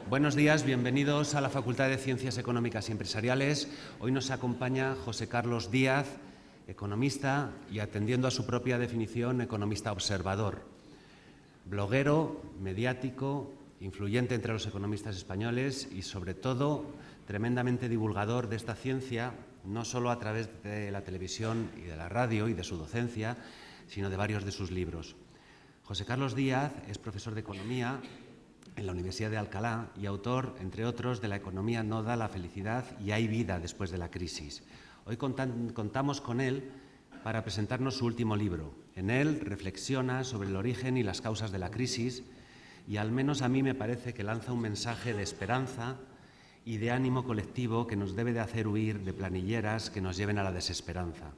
Buenos días, bienvenidos a la Facultad de Ciencias Económicas y Empresariales. Hoy nos acompaña José Carlos Díaz, economista y, atendiendo a su propia definición, economista observador. Bloguero, mediático, influyente entre los economistas españoles y, sobre todo, tremendamente divulgador de esta ciencia, no solo a través de la televisión y de la radio y de su docencia, sino de varios de sus libros. José Carlos Díaz es profesor de Economía en la Universidad de Alcalá y autor, entre otros, de La economía no da la felicidad y hay vida después de la crisis. Hoy contamos con él para presentarnos su último libro. En él reflexiona sobre el origen y las causas de la crisis y, al menos a mí me parece, que lanza un mensaje de esperanza y de ánimo colectivo que nos debe de hacer huir de planilleras que nos lleven a la desesperanza.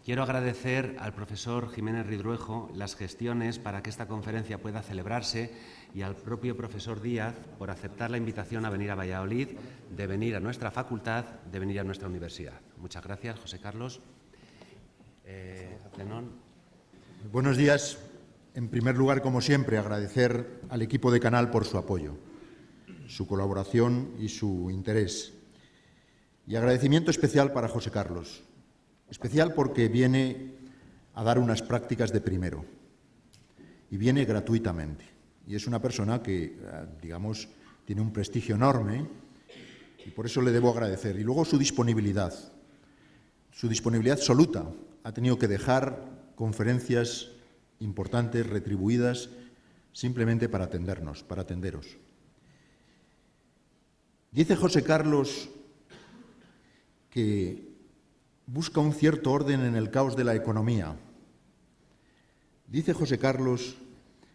Quiero agradecer al profesor Jiménez Ridruejo las gestiones para que esta conferencia pueda celebrarse y al propio profesor Díaz por aceptar la invitación a venir a Valladolid, de venir a nuestra facultad, de venir a nuestra universidad. Muchas gracias, José Carlos. Zenón. Buenos días. En primer lugar, como siempre, agradecer al equipo de Canal por su apoyo, su colaboración y su interés. Y agradecimiento especial para José Carlos. Especial porque viene a dar unas prácticas de primero y viene gratuitamente. Y es una persona que, digamos, tiene un prestigio enorme y por eso le debo agradecer. Y luego su disponibilidad absoluta. Ha tenido que dejar conferencias importantes, retribuidas, simplemente para atendernos, para atenderos. Dice José Carlos que busca un cierto orden en el caos de la economía. Dice José Carlos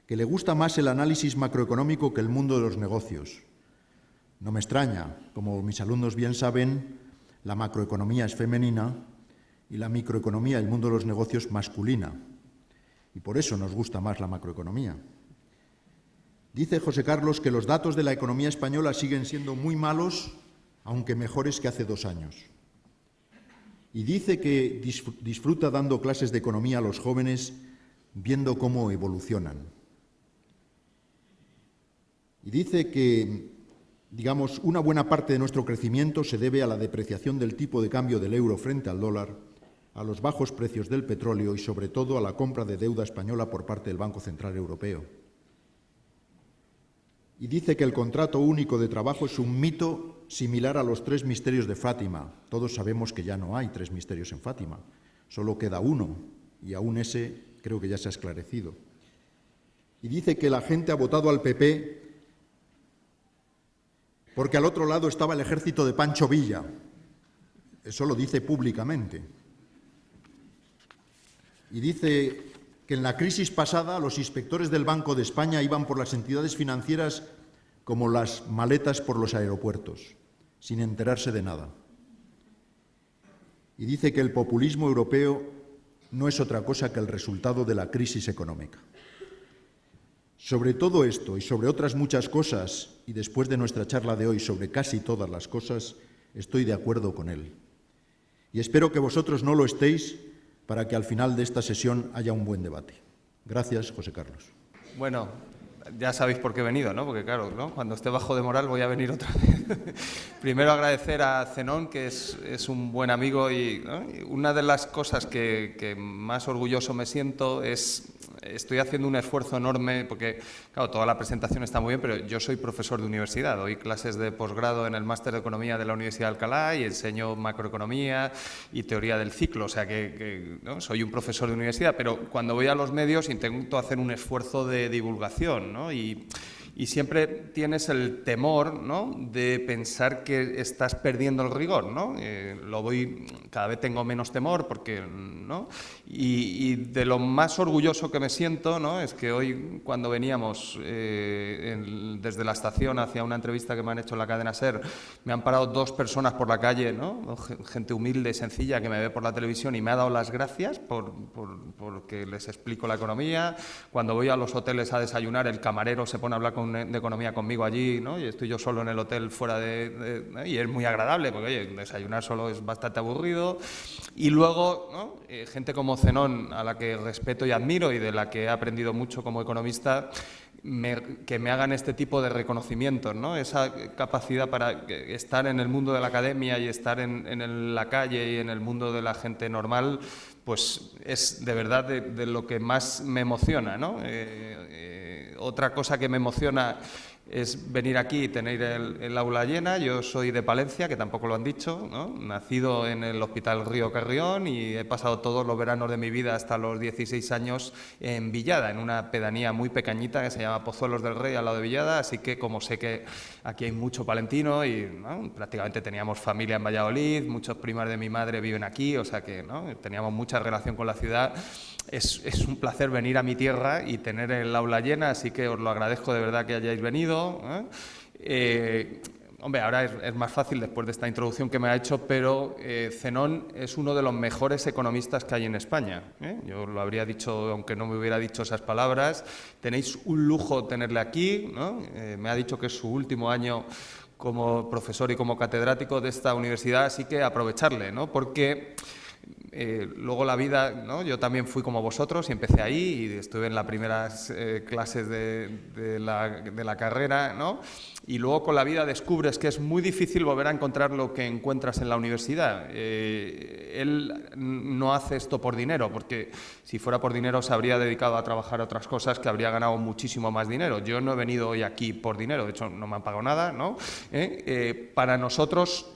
que le gusta más el análisis macroeconómico que el mundo de los negocios. No me extraña, como mis alumnos bien saben, la macroeconomía es femenina y la microeconomía, el mundo de los negocios, masculina. Y por eso nos gusta más la macroeconomía. Dice José Carlos que los datos de la economía española siguen siendo muy malos, aunque mejores que hace 2 años. Y dice que disfruta dando clases de economía a los jóvenes, viendo cómo evolucionan. Y dice que, digamos, una buena parte de nuestro crecimiento se debe a la depreciación del tipo de cambio del euro frente al dólar, a los bajos precios del petróleo y, sobre todo, a la compra de deuda española por parte del Banco Central Europeo. Y dice que el contrato único de trabajo es un mito similar a los 3 misterios de Fátima. Todos sabemos que ya no hay 3 misterios en Fátima, solo queda uno, y aún ese creo que ya se ha esclarecido. Y dice que la gente ha votado al PP porque al otro lado estaba el ejército de Pancho Villa. Eso lo dice públicamente. Y dice que en la crisis pasada los inspectores del Banco de España iban por las entidades financieras como las maletas por los aeropuertos, sin enterarse de nada. Y dice que el populismo europeo no es otra cosa que el resultado de la crisis económica. Sobre todo esto y sobre otras muchas cosas, y después de nuestra charla de hoy sobre casi todas las cosas, estoy de acuerdo con él. Y espero que vosotros no lo estéis, para que al final de esta sesión haya un buen debate. Gracias, José Carlos. Bueno, ya sabéis por qué he venido, ¿no? Porque claro, ¿no? Cuando esté bajo de moral voy a venir otra vez. Primero agradecer a Zenón, que es un buen amigo, y, ¿no? Y una de las cosas que más orgulloso me siento es... Estoy haciendo un esfuerzo enorme porque, claro, toda la presentación está muy bien, pero yo soy profesor de universidad, doy clases de posgrado en el Máster de Economía de la Universidad de Alcalá y enseño macroeconomía y teoría del ciclo, o sea que ¿no? Soy un profesor de universidad, pero cuando voy a los medios intento hacer un esfuerzo de divulgación, ¿no? Y siempre tienes el temor, ¿no?, de pensar que estás perdiendo el rigor, ¿no? Cada vez tengo menos temor porque, ¿no? Y de lo más orgulloso que me siento, ¿no?, es que hoy, cuando veníamos desde la estación hacia una entrevista que me han hecho en la cadena SER, me han parado 2 personas por la calle, ¿no?, gente humilde, sencilla, que me ve por la televisión y me ha dado las gracias porque les explico la economía. Cuando voy a los hoteles a desayunar, el camarero se pone a hablar de economía conmigo allí, ¿no? Y estoy yo solo en el hotel fuera y es muy agradable porque, oye, desayunar solo es bastante aburrido. Y luego, ¿no?, gente como Zenón, a la que respeto y admiro y de la que he aprendido mucho como economista, que me hagan este tipo de reconocimientos, ¿no? Esa capacidad para estar en el mundo de la academia y estar en la calle y en el mundo de la gente normal, pues es de verdad de lo que más me emociona, ¿no? Otra cosa que me emociona es venir aquí y tener el aula llena. Yo soy de Palencia, que tampoco lo han dicho, ¿no? Nacido en el Hospital Río Carrión y he pasado todos los veranos de mi vida hasta los 16 años en Villada, en una pedanía muy pequeñita que se llama Pozuelos del Rey, al lado de Villada, así que como sé que aquí hay mucho palentino y, ¿no?, prácticamente teníamos familia en Valladolid, muchos primos de mi madre viven aquí, o sea que, ¿no?, teníamos mucha relación con la ciudad. Es un placer venir a mi tierra y tener el aula llena, así que os lo agradezco de verdad que hayáis venido. Hombre, ahora es más fácil después de esta introducción que me ha hecho, pero Zenón es uno de los mejores economistas que hay en España. Yo lo habría dicho, aunque no me hubiera dicho esas palabras. Tenéis un lujo tenerle aquí, ¿no? Me ha dicho que es su último año como profesor y como catedrático de esta universidad, así que aprovecharle, ¿no? Porque luego la vida, ¿no? Yo también fui como vosotros y empecé ahí y estuve en las primeras clases de la carrera, ¿no? Y luego con la vida descubres que es muy difícil volver a encontrar lo que encuentras en la universidad. Él no hace esto por dinero, porque si fuera por dinero se habría dedicado a trabajar a otras cosas que habría ganado muchísimo más dinero. Yo no he venido hoy aquí por dinero, de hecho no me han pagado nada, ¿no? Para nosotros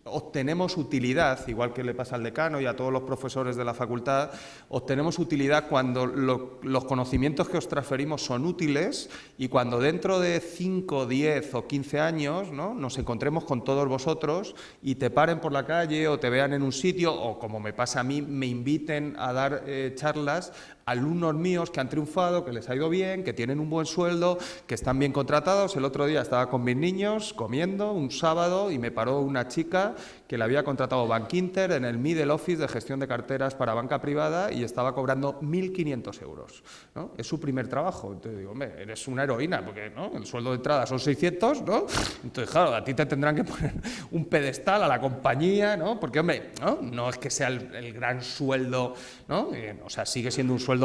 obtenemos utilidad, igual que le pasa al decano y a todos los profesores de la facultad, obtenemos utilidad cuando los conocimientos que os transferimos son útiles y cuando dentro de 5, 10 o 15 años, ¿no?, nos encontremos con todos vosotros y te paren por la calle o te vean en un sitio o, como me pasa a mí, me inviten a dar charlas alumnos míos que han triunfado, que les ha ido bien, que tienen un buen sueldo, que están bien contratados. El otro día estaba con mis niños comiendo un sábado y me paró una chica que le había contratado Bankinter en el Middle Office de gestión de carteras para banca privada y estaba cobrando 1.500 euros, ¿no? Es su primer trabajo. Entonces digo, hombre, eres una heroína, porque, ¿no?, el sueldo de entrada son 600, ¿no? Entonces, claro, a ti te tendrán que poner un pedestal a la compañía, ¿no? Porque, hombre, no es que sea el gran sueldo, ¿no? O sea, sigue siendo un sueldo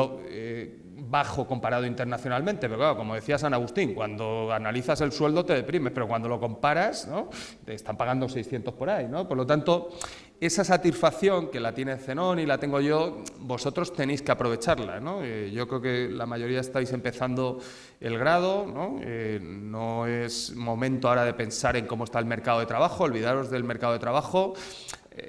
bajo comparado internacionalmente, pero claro, como decía San Agustín, cuando analizas el sueldo te deprimes, pero cuando lo comparas, ¿no?, te están pagando 600 por ahí, ¿no? Por lo tanto, esa satisfacción que la tiene Zenón y la tengo yo, vosotros tenéis que aprovecharla, ¿no? Yo creo que la mayoría estáis empezando el grado, ¿no? No es momento ahora de pensar en cómo está el mercado de trabajo, olvidaros del mercado de trabajo.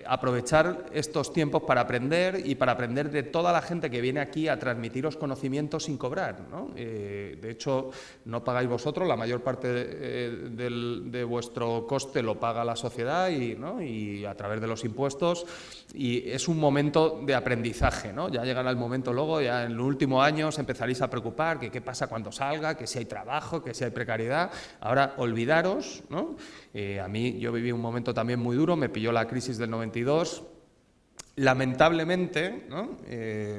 Aprovechar estos tiempos para aprender y para aprender de toda la gente que viene aquí a transmitiros conocimientos sin cobrar, ¿no? De hecho, no pagáis vosotros, la mayor parte de vuestro coste lo paga la sociedad ¿no?, y a través de los impuestos, y es un momento de aprendizaje, ¿no? Ya llegará el momento luego, ya en los últimos años empezaréis a preocupar que qué pasa cuando salga, que si hay trabajo, que si hay precariedad. Ahora olvidaros, ¿no? A mí, yo viví un momento también muy duro, me pilló la crisis del 92. Lamentablemente, ¿no?,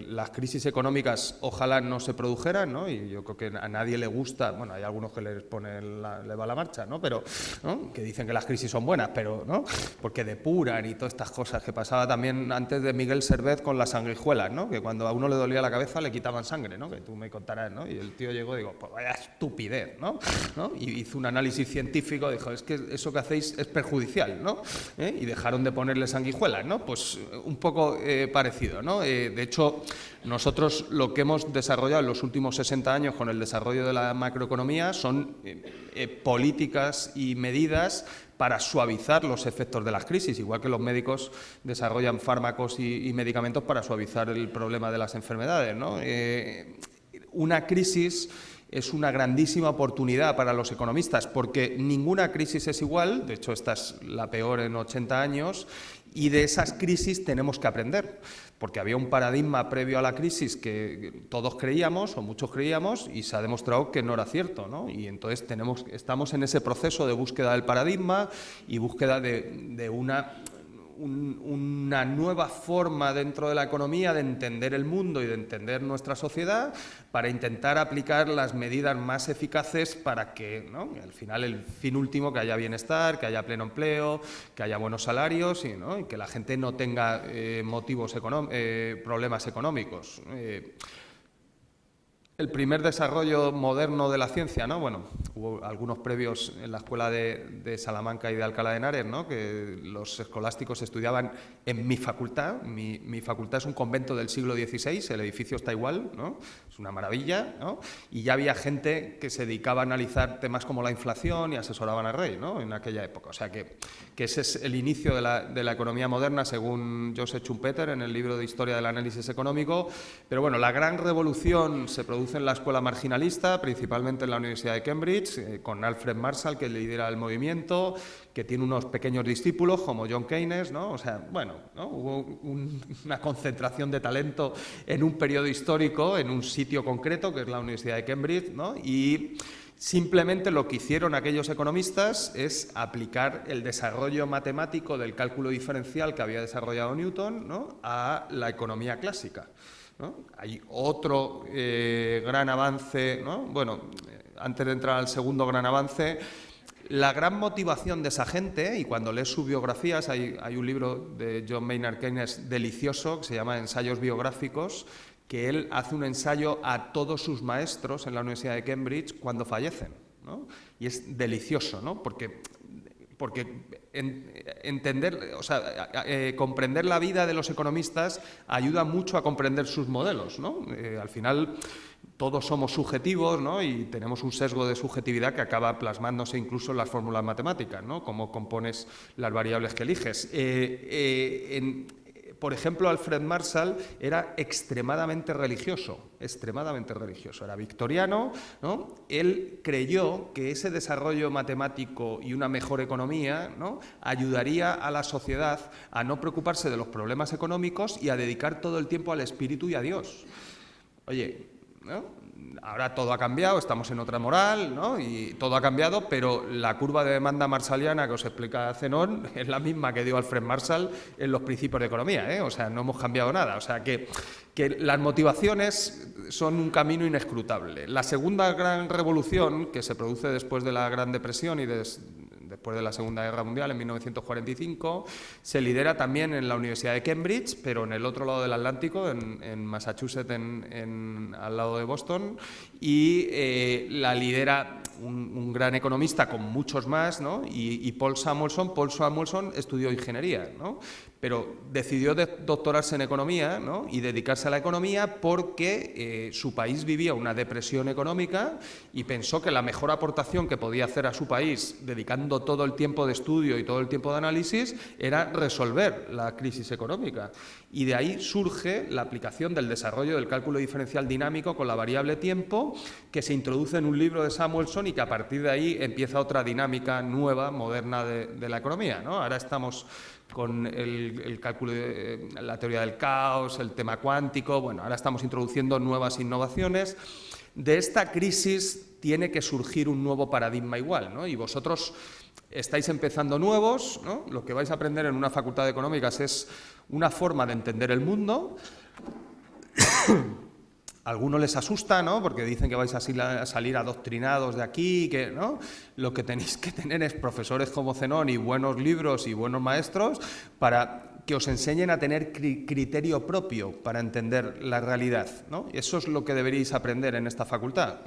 las crisis económicas ojalá no se produjeran, ¿no?, y yo creo que a nadie le gusta, bueno, hay algunos que les ponen le va la marcha, ¿no?, pero, ¿no?, que dicen que las crisis son buenas, pero, ¿no?, porque depuran y todas estas cosas que pasaba también antes de Miguel Servet con las sanguijuelas, ¿no?, que cuando a uno le dolía la cabeza le quitaban sangre, ¿no?, que tú me contarás, ¿no?, y el tío llegó y digo, pues vaya estupidez, ¿no?, y hizo un análisis científico, dijo, es que eso que hacéis es perjudicial, ¿no?, y dejaron de ponerle sanguijuelas, ¿no?, pues un poco parecido, ¿no? De hecho, nosotros lo que hemos desarrollado en los últimos 60 años con el desarrollo de la macroeconomía son políticas y medidas para suavizar los efectos de las crisis, igual que los médicos desarrollan fármacos y medicamentos para suavizar el problema de las enfermedades, ¿no? Una crisis es una grandísima oportunidad para los economistas, porque ninguna crisis es igual, de hecho esta es la peor en 80 años, y de esas crisis tenemos que aprender, porque había un paradigma previo a la crisis que todos creíamos, o muchos creíamos, y se ha demostrado que no era cierto, ¿no? Y entonces estamos en ese proceso de búsqueda del paradigma y búsqueda de una nueva forma dentro de la economía de entender el mundo y de entender nuestra sociedad, para intentar aplicar las medidas más eficaces para que, ¿no?, al final el fin último, que haya bienestar, que haya pleno empleo, que haya buenos salarios ¿no?, y que la gente no tenga problemas económicos. el primer desarrollo moderno de la ciencia, ¿no? Bueno, hubo algunos previos en la escuela de Salamanca y de Alcalá de Henares, ¿no? Que los escolásticos estudiaban en mi facultad. Mi facultad es un convento del siglo XVI, el edificio está igual, ¿no? Es una maravilla, ¿no? Y ya había gente que se dedicaba a analizar temas como la inflación y asesoraban al rey, ¿no? En aquella época. O sea que ese es el inicio de la economía moderna, según Joseph Schumpeter en el libro de Historia del Análisis Económico. Pero bueno, la gran revolución se produce en la escuela marginalista, principalmente en la Universidad de Cambridge, con Alfred Marshall, que lidera el movimiento, que tiene unos pequeños discípulos como John Keynes, ¿no? O sea, bueno, ¿no? Hubo una concentración de talento en un periodo histórico, en un sitio concreto, que es la Universidad de Cambridge, ¿no? Y simplemente lo que hicieron aquellos economistas es aplicar el desarrollo matemático del cálculo diferencial que había desarrollado Newton, ¿no? A la economía clásica, ¿no? Hay otro gran avance, ¿no? Bueno, antes de entrar al segundo gran avance, la gran motivación de esa gente, y cuando lees sus biografías, hay un libro de John Maynard Keynes delicioso que se llama Ensayos biográficos, que él hace un ensayo a todos sus maestros en la Universidad de Cambridge cuando fallecen, ¿no? Y es delicioso, ¿no? Porque entender, o sea, comprender la vida de los economistas ayuda mucho a comprender sus modelos, ¿no? Al final todos somos subjetivos, ¿no? Y tenemos un sesgo de subjetividad que acaba plasmándose incluso en las fórmulas matemáticas, ¿no? Cómo compones las variables que eliges. Por ejemplo, Alfred Marshall era extremadamente religioso, era victoriano, ¿no? Él creyó que ese desarrollo matemático y una mejor economía, ¿no? ayudaría a la sociedad a no preocuparse de los problemas económicos y a dedicar todo el tiempo al espíritu y a Dios. Oye, ¿no? Ahora todo ha cambiado, estamos en otra moral, ¿no? Y todo ha cambiado, pero la curva de demanda marshalliana que os explica Zenón es la misma que dio Alfred Marshall en los principios de economía, ¿eh? O sea, no hemos cambiado nada. O sea, que las motivaciones son un camino inescrutable. La segunda gran revolución, que se produce después de la Gran Depresión y después de la Segunda Guerra Mundial, en 1945, se lidera también en la Universidad de Cambridge, pero en el otro lado del Atlántico, en Massachusetts, al lado de Boston, y la lidera un gran economista con muchos más, ¿no? y Paul Samuelson estudió ingeniería, ¿no? Pero decidió doctorarse en economía, ¿no? y dedicarse a la economía porque su país vivía una depresión económica y pensó que la mejor aportación que podía hacer a su país, dedicando todo el tiempo de estudio y todo el tiempo de análisis, era resolver la crisis económica. Y de ahí surge la aplicación del desarrollo del cálculo diferencial dinámico con la variable tiempo, que se introduce en un libro de Samuelson y que a partir de ahí empieza otra dinámica nueva, moderna de la economía, ¿no? Ahora estamos con el cálculo de la teoría del caos, el tema cuántico. Bueno, ahora estamos introduciendo nuevas innovaciones. De esta crisis tiene que surgir un nuevo paradigma igual, ¿no? Y vosotros estáis empezando nuevos, ¿no? Lo que vais a aprender en una facultad de económicas es una forma de entender el mundo. A algunos les asusta, ¿no? Porque dicen que vais a salir adoctrinados de aquí, que, ¿no? Lo que tenéis que tener es profesores como Zenón y buenos libros y buenos maestros para que os enseñen a tener criterio propio para entender la realidad, ¿no? Eso es lo que deberíais aprender en esta facultad.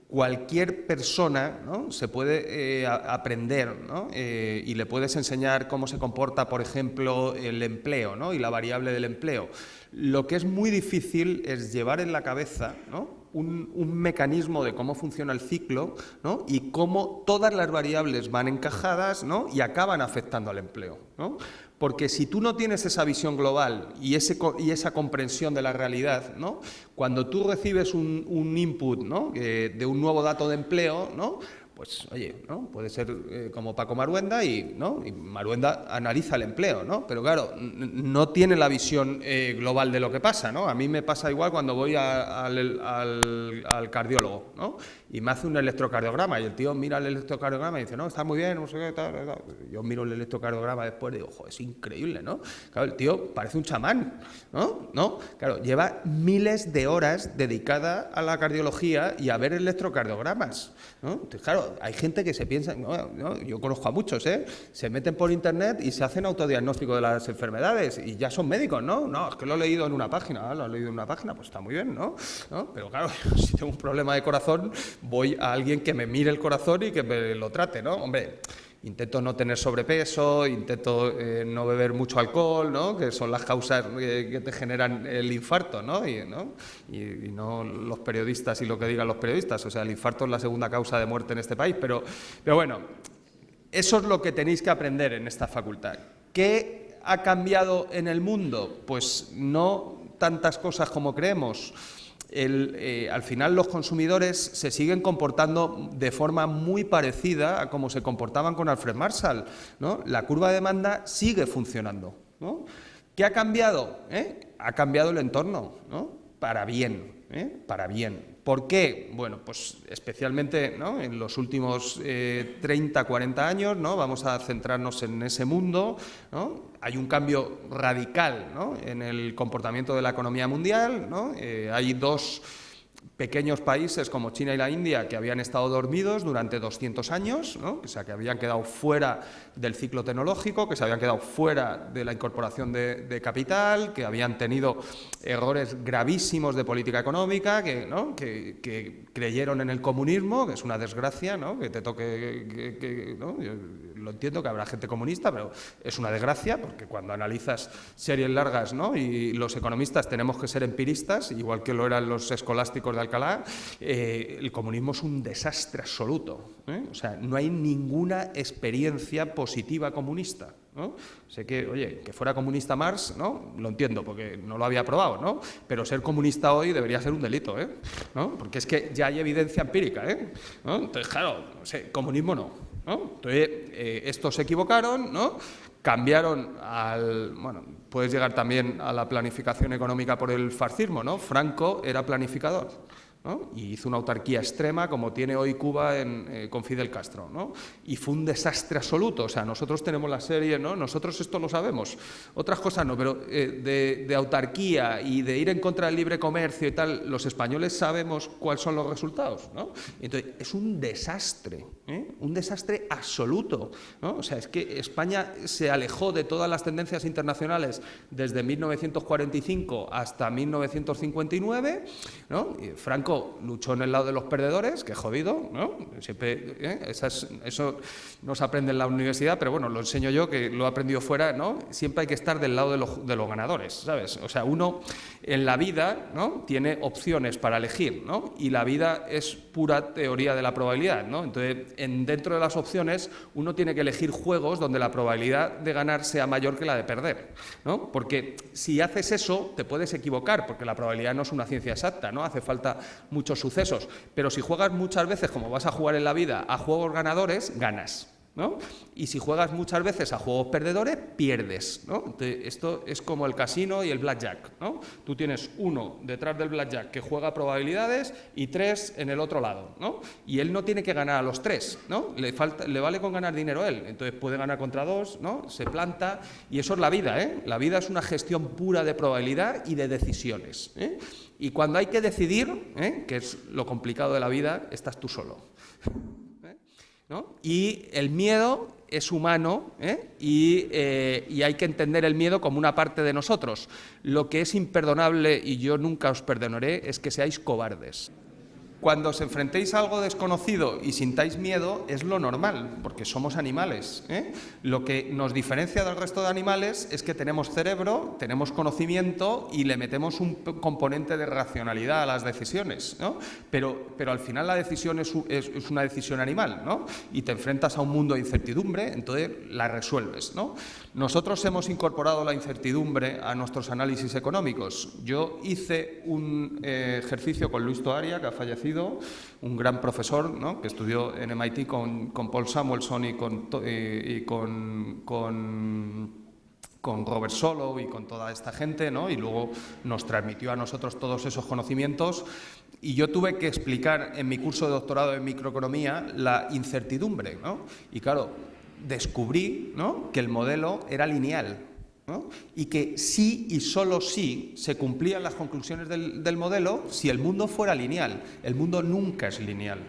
Cualquier persona, ¿no? se puede aprender, ¿no? Y le puedes enseñar cómo se comporta, por ejemplo, el empleo, ¿no? y la variable del empleo. Lo que es muy difícil es llevar en la cabeza, ¿no? un mecanismo de cómo funciona el ciclo, ¿no? y cómo todas las variables van encajadas, ¿no? y acaban afectando al empleo, ¿no? Porque si tú no tienes esa visión global y esa comprensión de la realidad, ¿no? cuando tú recibes un input, ¿no? De un nuevo dato de empleo, ¿no? pues oye, ¿no? puede ser como Paco Maruenda ¿no? y Maruenda analiza el empleo, ¿no? Pero claro, no tiene la visión global de lo que pasa, ¿no? A mí me pasa igual cuando voy al cardiólogo, ¿no? y me hace un electrocardiograma y el tío mira el electrocardiograma y dice, no, está muy bien, no sé qué, tal. Yo miro el electrocardiograma después y digo, joder, es increíble, ¿no? Claro, el tío parece un chamán, ¿no? Claro, lleva miles de horas dedicada a la cardiología y a ver electrocardiogramas, ¿no? Entonces, claro, claro, hay gente que se piensa, yo conozco a muchos, se meten por internet y se hacen autodiagnóstico de las enfermedades y ya son médicos, ¿no? Es que lo he leído en una página, lo he leído en una página, pues está muy bien, ¿no? Pero claro, si tengo un problema de corazón, voy a alguien que me mire el corazón y que me lo trate, ¿no? Hombre, intento no tener sobrepeso, intento no beber mucho alcohol, ¿no? Que son las causas que te generan el infarto, ¿no? Y no los periodistas y lo que digan los periodistas. O sea, el infarto es la segunda causa de muerte en este país. Pero bueno, eso es lo que tenéis que aprender en esta facultad. ¿Qué ha cambiado en el mundo? Pues no tantas cosas como creemos. Al final los consumidores se siguen comportando de forma muy parecida a como se comportaban con Alfred Marshall, ¿no? La curva de demanda sigue funcionando, ¿no? ¿Qué ha cambiado? Ha cambiado el entorno, ¿no? Para bien, para bien. ¿Por qué? Bueno, pues especialmente, ¿no? En los últimos 30, 40 años, ¿no? Vamos a centrarnos en ese mundo, ¿no? Hay un cambio radical, ¿no? En el comportamiento de la economía mundial, ¿no? Hay dos pequeños países como China y la India que habían estado dormidos durante 200 años, ¿no? O sea, que habían quedado fuera del ciclo tecnológico, que se habían quedado fuera de la incorporación de capital, que habían tenido errores gravísimos de política económica, que creyeron en el comunismo, que es una desgracia, ¿no? Que te toque, ¿no? Yo lo entiendo que habrá gente comunista, pero es una desgracia porque cuando analizas series largas, ¿no? Y los economistas tenemos que ser empiristas, igual que lo eran los escolásticos de Alcalá, el comunismo es un desastre absoluto, O sea, no hay ninguna experiencia positiva comunista, ¿no? Sé que, oye, que fuera comunista Marx, ¿no? Lo entiendo, porque no lo había probado, ¿no? Pero ser comunista hoy debería ser un delito, ¿no? Porque es que ya hay evidencia empírica, ¿no? Entonces, claro, no sé, comunismo no, Entonces, estos se equivocaron, ¿no? Cambiaron bueno, puedes llegar también a la planificación económica por el fascismo, ¿no? Franco era planificador, ¿no? Y hizo una autarquía extrema como tiene hoy Cuba con Fidel Castro, ¿no? Y fue un desastre absoluto. O sea, nosotros tenemos la serie, ¿no? Nosotros esto lo sabemos, otras cosas no, pero de autarquía y de ir en contra del libre comercio y tal, los españoles sabemos cuáles son los resultados, ¿no? Entonces, es un desastre absoluto, ¿no? O sea, es que España se alejó de todas las tendencias internacionales desde 1945 hasta 1959, ¿no? Y Franco luchó en el lado de los perdedores, que jodido, ¿no? Siempre, eso no se aprende en la universidad, pero bueno, lo enseño yo, que lo he aprendido fuera, ¿no? Siempre hay que estar del lado de los ganadores, ¿sabes? O sea, uno en la vida, ¿no? Tiene opciones para elegir, ¿no? Y la vida es pura teoría de la probabilidad, ¿no? Entonces, dentro de las opciones, uno tiene que elegir juegos donde la probabilidad de ganar sea mayor que la de perder, ¿no? Porque si haces eso, te puedes equivocar, porque la probabilidad no es una ciencia exacta, ¿no? Hace falta muchos sucesos, pero si juegas muchas veces, como vas a jugar en la vida, a juegos ganadores, ganas, ¿no? Y si juegas muchas veces a juegos perdedores, pierdes, ¿no? Entonces, esto es como el casino y el blackjack, ¿no? Tú tienes uno detrás del blackjack que juega probabilidades y 3 en el otro lado, ¿no? Y él no tiene que ganar a los 3, ¿no? Le vale con ganar dinero él, entonces puede ganar contra 2, ¿no? Se planta, y eso es la vida, La vida es una gestión pura de probabilidad y de decisiones, Y cuando hay que decidir, que es lo complicado de la vida, estás tú solo, ¿no? Y el miedo es humano, y hay que entender el miedo como una parte de nosotros. Lo que es imperdonable, y yo nunca os perdonaré, es que seáis cobardes. Cuando os enfrentéis a algo desconocido y sintáis miedo, es lo normal, porque somos animales, Lo que nos diferencia del resto de animales es que tenemos cerebro, tenemos conocimiento y le metemos un componente de racionalidad a las decisiones, ¿no? Pero al final la decisión es una decisión animal, ¿no? Y te enfrentas a un mundo de incertidumbre, entonces la resuelves, ¿no? Nosotros hemos incorporado la incertidumbre a nuestros análisis económicos. Yo hice un ejercicio con Luis Toaria, que ha fallecido, un gran profesor, ¿no? Que estudió en MIT con Paul Samuelson y con Robert Solow y con toda esta gente, ¿no? Y luego nos transmitió a nosotros todos esos conocimientos, y yo tuve que explicar en mi curso de doctorado en microeconomía la incertidumbre, ¿no? Y claro, descubrí, ¿no? Que el modelo era lineal, ¿no? Y que sí y solo sí se cumplían las conclusiones del modelo si el mundo fuera lineal. El mundo nunca es lineal.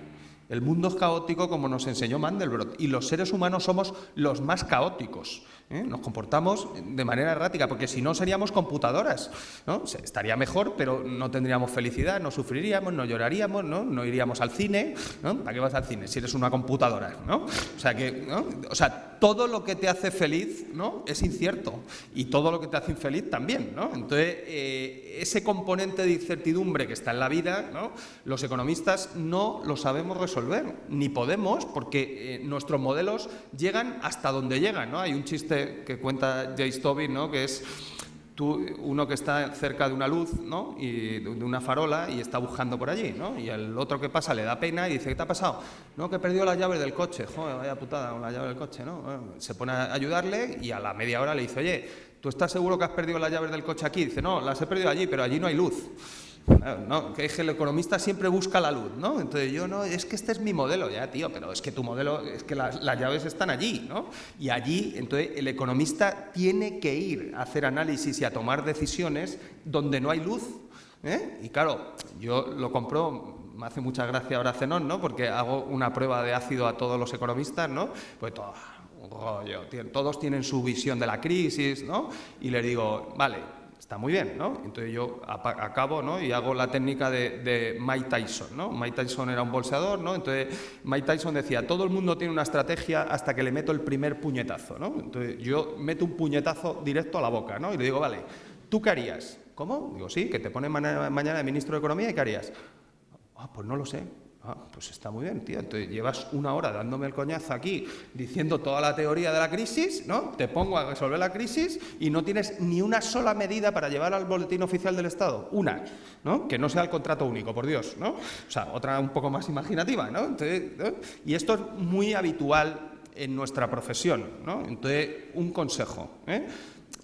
El mundo es caótico como nos enseñó Mandelbrot y los seres humanos somos los más caóticos. Nos comportamos de manera errática porque si no seríamos computadoras, ¿no? Estaría mejor, pero no tendríamos felicidad, no sufriríamos, no lloraríamos, no iríamos al cine, ¿no? ¿Para qué vas al cine si eres una computadora, ¿no? O sea, ¿no? O sea, todo lo que te hace feliz, ¿no? es incierto y todo lo que te hace infeliz también, ¿no? Entonces, ese componente de incertidumbre que está en la vida, ¿no? los economistas no lo sabemos resolver, ni podemos, porque nuestros modelos llegan hasta donde llegan, ¿no? Hay un chiste que cuenta Jace Tobin, ¿no? que es uno que está cerca de una luz, ¿no? y de una farola y está buscando por allí, ¿no? y el otro que pasa le da pena y dice, ¿qué te ha pasado? No, que he perdido las llaves del coche. Joder, vaya putada con las llaves del coche, ¿no? Bueno, se pone a ayudarle y a la media hora le dice, oye, ¿tú estás seguro que has perdido las llaves del coche aquí? Dice, no, las he perdido allí, pero allí no hay luz. No, que el economista siempre busca la luz, ¿no? Entonces yo no, es que este es mi modelo, ya tío, pero es que tu modelo, es que las llaves están allí, ¿no? Y allí, entonces el economista tiene que ir a hacer análisis y a tomar decisiones donde no hay luz, ¿eh? Y claro, yo lo compro, me hace mucha gracia ahora Zenón, ¿no? Porque hago una prueba de ácido a todos los economistas, ¿no? Pues todo un rollo, todos tienen su visión de la crisis, ¿no? Y les digo, vale, está muy bien, ¿no? Entonces yo acabo, ¿no? y hago la técnica de Mike Tyson, ¿no? Mike Tyson era un bolseador, ¿no? Entonces Mike Tyson decía, todo el mundo tiene una estrategia hasta que le meto el primer puñetazo, ¿no? Entonces yo meto un puñetazo directo a la boca, ¿no? Y le digo, vale, ¿tú qué harías? ¿Cómo? Digo, sí, que te ponen mañana de ministro de Economía, ¿y qué harías? Ah, pues no lo sé. Ah, pues está muy bien, tío. Entonces llevas una hora dándome el coñazo aquí, diciendo toda la teoría de la crisis, ¿no? Te pongo a resolver la crisis y no tienes ni una sola medida para llevar al boletín oficial del Estado. Una, ¿no? Que no sea el contrato único, por Dios, ¿no? O sea, otra un poco más imaginativa, ¿no? Entonces, ¿no? Y esto es muy habitual en nuestra profesión, ¿no? Entonces, un consejo,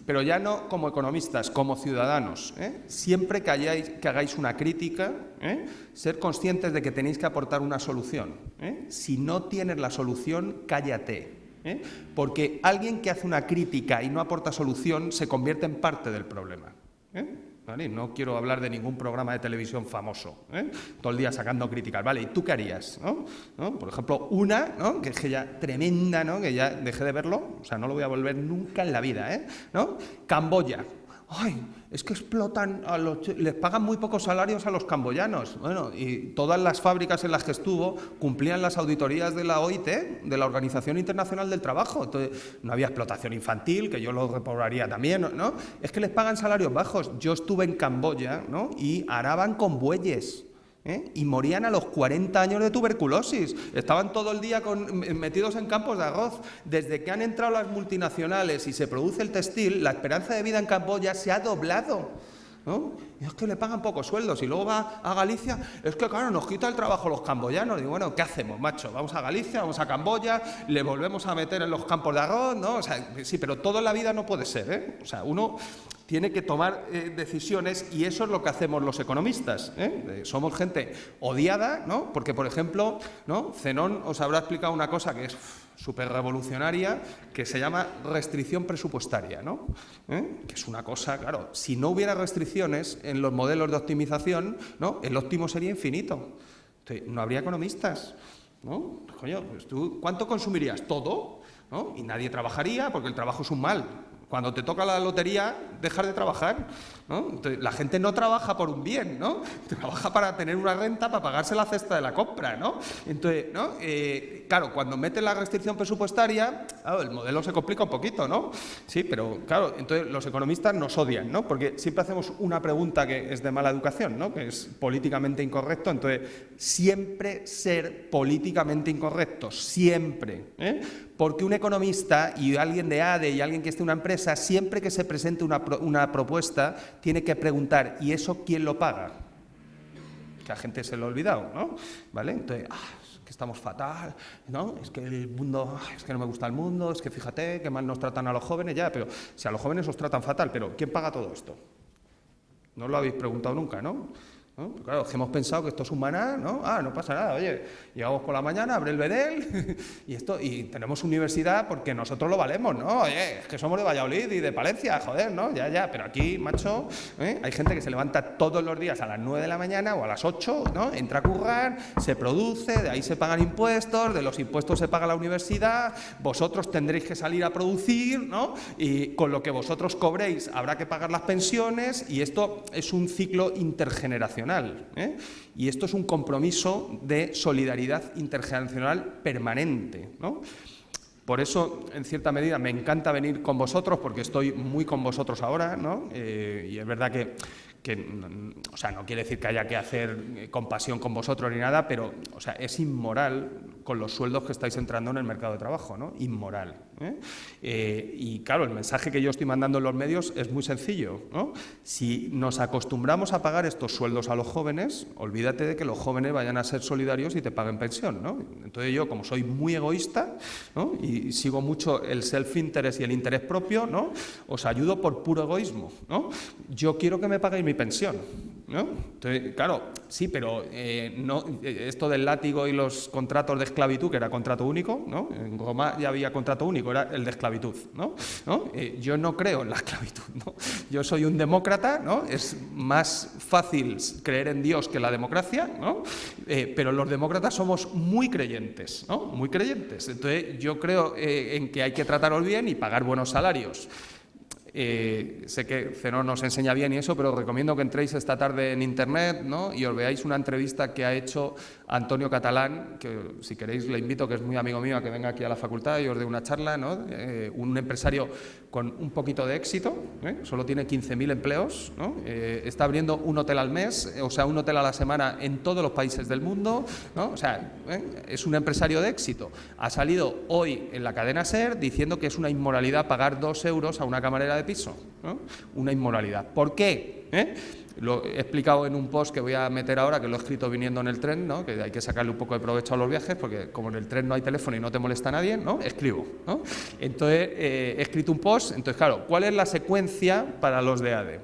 pero ya no como economistas, como ciudadanos. Siempre que hagáis una crítica, ser conscientes de que tenéis que aportar una solución. Si no tienes la solución, cállate. Porque alguien que hace una crítica y no aporta solución se convierte en parte del problema. ¿Vale? No quiero hablar de ningún programa de televisión famoso, todo el día sacando críticas. Vale, ¿y tú qué harías? ¿No? Por ejemplo, una, ¿no? que es que ya tremenda, ¿no? que ya dejé de verlo, o sea, no lo voy a volver nunca en la vida, ¿no? Camboya. Ay, es que explotan, les pagan muy pocos salarios a los camboyanos. Bueno, y todas las fábricas en las que estuvo cumplían las auditorías de la OIT, de la Organización Internacional del Trabajo. Entonces, no había explotación infantil, que yo lo reprobaría también, ¿no? Es que les pagan salarios bajos. Yo estuve en Camboya, ¿no? y araban con bueyes. Y morían a los 40 años de tuberculosis. Estaban todo el día metidos en campos de arroz. Desde que han entrado las multinacionales y se produce el textil, la esperanza de vida en Camboya se ha doblado, ¿no? Y es que le pagan pocos sueldos y luego va a Galicia, es que claro, nos quita el trabajo los camboyanos. Y bueno, ¿qué hacemos, macho? Vamos a Galicia, vamos a Camboya, le volvemos a meter en los campos de arroz, ¿no? O sea, sí, pero todo en la vida no puede ser, O sea, uno tiene que tomar decisiones y eso es lo que hacemos los economistas, Somos gente odiada, ¿no? Porque, por ejemplo, ¿no? Zenón os habrá explicado una cosa que es súper revolucionaria, que se llama restricción presupuestaria, ¿no? Que es una cosa, claro, si no hubiera restricciones en los modelos de optimización, ¿no? el óptimo sería infinito. Entonces, no habría economistas, ¿no? Coño, pues tú, ¿cuánto consumirías? ¿Todo? ¿No? Y nadie trabajaría porque el trabajo es un mal. Cuando te toca la lotería, dejar de trabajar, ¿no? Entonces, la gente no trabaja por un bien, ¿no? Trabaja para tener una renta, para pagarse la cesta de la compra, ¿no? Entonces, ¿no? Claro, cuando mete la restricción presupuestaria, claro, el modelo se complica un poquito, ¿no? Sí, pero claro, entonces los economistas nos odian, ¿no? Porque siempre hacemos una pregunta que es de mala educación, ¿no? Que es políticamente incorrecto. Entonces, siempre ser políticamente incorrecto, siempre, Porque un economista y alguien de ADE y alguien que esté en una empresa, siempre que se presente una propuesta, tiene que preguntar, ¿y eso quién lo paga? Que a gente se lo ha olvidado, ¿no? ¿Vale? Entonces, es que estamos fatal, ¿no? Es que el mundo, es que no me gusta el mundo, es que fíjate que mal nos tratan a los jóvenes, ya, pero si a los jóvenes os tratan fatal, pero ¿quién paga todo esto? No lo habéis preguntado nunca, ¿no? ¿no? Pero claro, hemos pensado que esto es un maná, ¿no? No pasa nada, oye, llegamos por la mañana, abre el bedel y tenemos universidad porque nosotros lo valemos, ¿no? Oye, es que somos de Valladolid y de Palencia, joder, ¿no? Ya, pero aquí, macho, hay gente que se levanta todos los días a las 9 de la mañana o a las 8, ¿no? Entra a currar, se produce, de ahí se pagan impuestos, de los impuestos se paga la universidad, vosotros tendréis que salir a producir, ¿no? Y con lo que vosotros cobréis habrá que pagar las pensiones y esto es un ciclo intergeneracional. Y esto es un compromiso de solidaridad intergeneracional permanente, ¿no? Por eso, en cierta medida, me encanta venir con vosotros, porque estoy muy con vosotros ahora, ¿no? Y es verdad que o sea, no quiere decir que haya que hacer compasión con vosotros ni nada, pero o sea, es inmoral con los sueldos que estáis entrando en el mercado de trabajo, ¿no? Inmoral. Y claro, el mensaje que yo estoy mandando en los medios es muy sencillo, ¿no? Si nos acostumbramos a pagar estos sueldos a los jóvenes, olvídate de que los jóvenes vayan a ser solidarios y te paguen pensión, ¿no? Entonces yo, como soy muy egoísta, ¿no? Y sigo mucho el self-interest y el interés propio, ¿no? Os ayudo por puro egoísmo, ¿no? Yo quiero que me paguéis mi pensión, ¿no? Entonces, claro, sí, pero no, esto del látigo y los contratos de esclavitud, que era contrato único, ¿no? En Roma ya había contrato único, era el de esclavitud, ¿no? Yo no creo en la esclavitud, ¿no? Yo soy un demócrata, ¿no? Es más fácil creer en Dios que en la democracia, ¿no? Pero los demócratas somos muy creyentes, ¿no? Muy creyentes. Entonces, yo creo en que hay que trataros bien y pagar buenos salarios. Sé que Zenón nos enseña bien y eso, pero os recomiendo que entréis esta tarde en internet, ¿no? Y os veáis una entrevista que ha hecho Antonio Catalán, que si queréis le invito, que es muy amigo mío, a que venga aquí a la facultad y os dé una charla, ¿no? Un empresario con un poquito de éxito, solo tiene 15.000 empleos, ¿no? Está abriendo un hotel al mes, o sea, un hotel a la semana en todos los países del mundo, ¿no? O sea, es un empresario de éxito. Ha salido hoy en la cadena SER diciendo que es una inmoralidad pagar 2 euros a una camarera de piso, ¿no? Una inmoralidad. ¿Por qué? Lo he explicado en un post que voy a meter ahora, que lo he escrito viniendo en el tren, ¿no? Que hay que sacarle un poco de provecho a los viajes, porque como en el tren no hay teléfono y no te molesta nadie, ¿no? Escribo, ¿no? Entonces, he escrito un post. Entonces, claro, ¿cuál es la secuencia para los de ADE?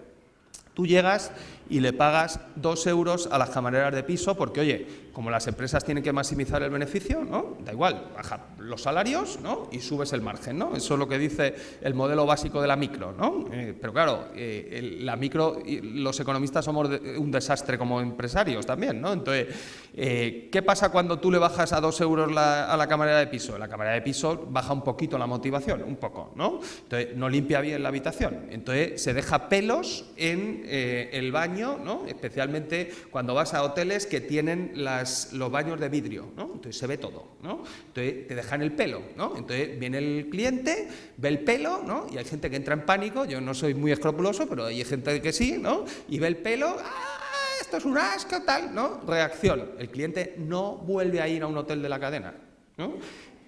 Tú llegas y le pagas 2 euros a las camareras de piso porque, oye, como las empresas tienen que maximizar el beneficio, ¿no? Da igual, baja los salarios, ¿no? Y subes el margen, ¿no? Eso es lo que dice el modelo básico de la micro, ¿no? Pero claro, la micro, los economistas somos un desastre como empresarios también, ¿no? Entonces, ¿qué pasa cuando tú le bajas a 2 euros a la camarera de piso? La camarera de piso baja un poquito la motivación, un poco, ¿no? Entonces, no limpia bien la habitación. Entonces, se deja pelos en el baño, ¿no? Especialmente cuando vas a hoteles que tienen los baños de vidrio, ¿no? Entonces se ve todo, ¿no? Entonces te dejan el pelo, ¿no? Entonces viene el cliente, ve el pelo, ¿no? Y hay gente que entra en pánico. Yo no soy muy escrupuloso, pero hay gente que sí, ¿no? Y ve el pelo, esto es un asco, tal, ¿no? Reacción, el cliente no vuelve a ir a un hotel de la cadena, ¿no?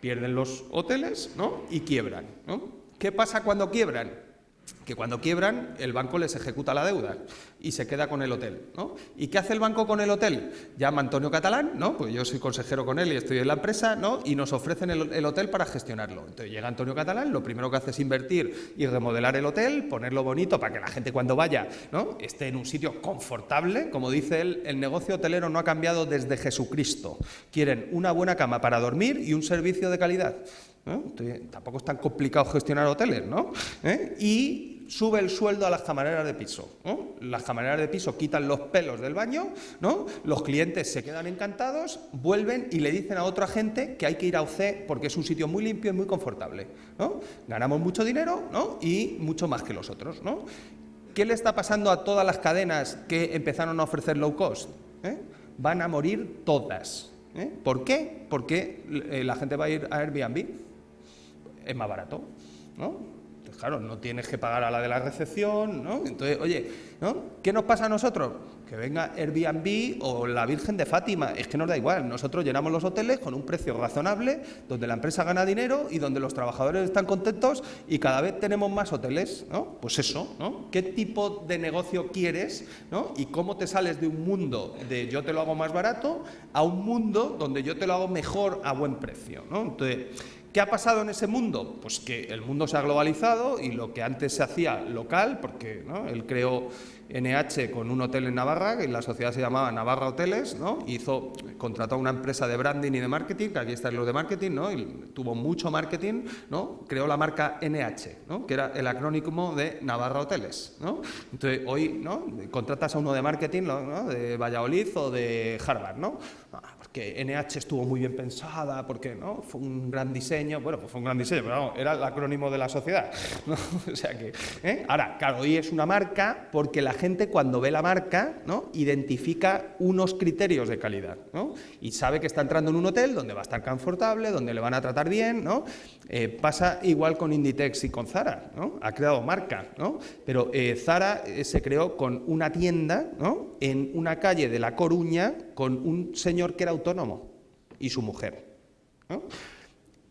Pierden los hoteles, ¿no? Y quiebran, ¿no? ¿Qué pasa cuando quiebran? Que cuando quiebran, el banco les ejecuta la deuda y se queda con el hotel, ¿no? ¿Y qué hace el banco con el hotel? Llama a Antonio Catalán, ¿no? Pues yo soy consejero con él y estoy en la empresa, ¿no? Y nos ofrecen el hotel para gestionarlo. Entonces llega Antonio Catalán, lo primero que hace es invertir y remodelar el hotel, ponerlo bonito para que la gente cuando vaya, ¿no? Esté en un sitio confortable. Como dice él, el negocio hotelero no ha cambiado desde Jesucristo. Quieren una buena cama para dormir y un servicio de calidad, ¿no? Entonces, tampoco es tan complicado gestionar hoteles, ¿no? Y sube el sueldo a las camareras de piso, ¿no? Las camareras de piso quitan los pelos del baño, ¿no? Los clientes se quedan encantados, vuelven y le dicen a otra gente que hay que ir a OC porque es un sitio muy limpio y muy confortable, ¿no? Ganamos mucho dinero, ¿no? Y mucho más que los otros, ¿no? ¿Qué le está pasando a todas las cadenas que empezaron a ofrecer low cost? Van a morir todas. ¿Por qué? Porque la gente va a ir a Airbnb. Es más barato, ¿no? Entonces, claro, no tienes que pagar a la de la recepción, ¿no? Entonces, oye, ¿no? ¿Qué nos pasa a nosotros? Que venga Airbnb o la Virgen de Fátima, es que nos da igual. Nosotros llenamos los hoteles con un precio razonable, donde la empresa gana dinero y donde los trabajadores están contentos y cada vez tenemos más hoteles, ¿no? Pues eso, ¿no? ¿Qué tipo de negocio quieres, ¿no? Y cómo te sales de un mundo de yo te lo hago más barato a un mundo donde yo te lo hago mejor a buen precio, ¿no? Entonces, ¿Qué ha pasado en ese mundo? Pues que el mundo se ha globalizado y lo que antes se hacía local, porque ¿no? él creó NH con un hotel en Navarra, que la sociedad se llamaba Navarra Hoteles, ¿no? Contrató a una empresa de branding y de marketing, que aquí están los de marketing, ¿no? Y tuvo mucho marketing, ¿no? Creó la marca NH, ¿no? Que era el acrónimo de Navarra Hoteles, ¿no? Entonces, hoy, ¿no? Contratas a uno de marketing, ¿no? De Valladolid o de Harvard, ¿no? Porque NH estuvo muy bien pensada, porque ¿no? fue un gran diseño, bueno, pues fue un gran diseño, pero no, era el acrónimo de la sociedad, ¿no? O sea que, ahora, claro, hoy es una marca porque la gente cuando ve la marca, ¿no? identifica unos criterios de calidad, ¿no? Y sabe que está entrando en un hotel donde va a estar confortable, donde le van a tratar bien, ¿no? Pasa igual con Inditex y con Zara, ¿no? Ha creado marca, ¿no? Pero Zara se creó con una tienda, ¿no? en una calle de La Coruña con un señor que era autónomo y su mujer, ¿no?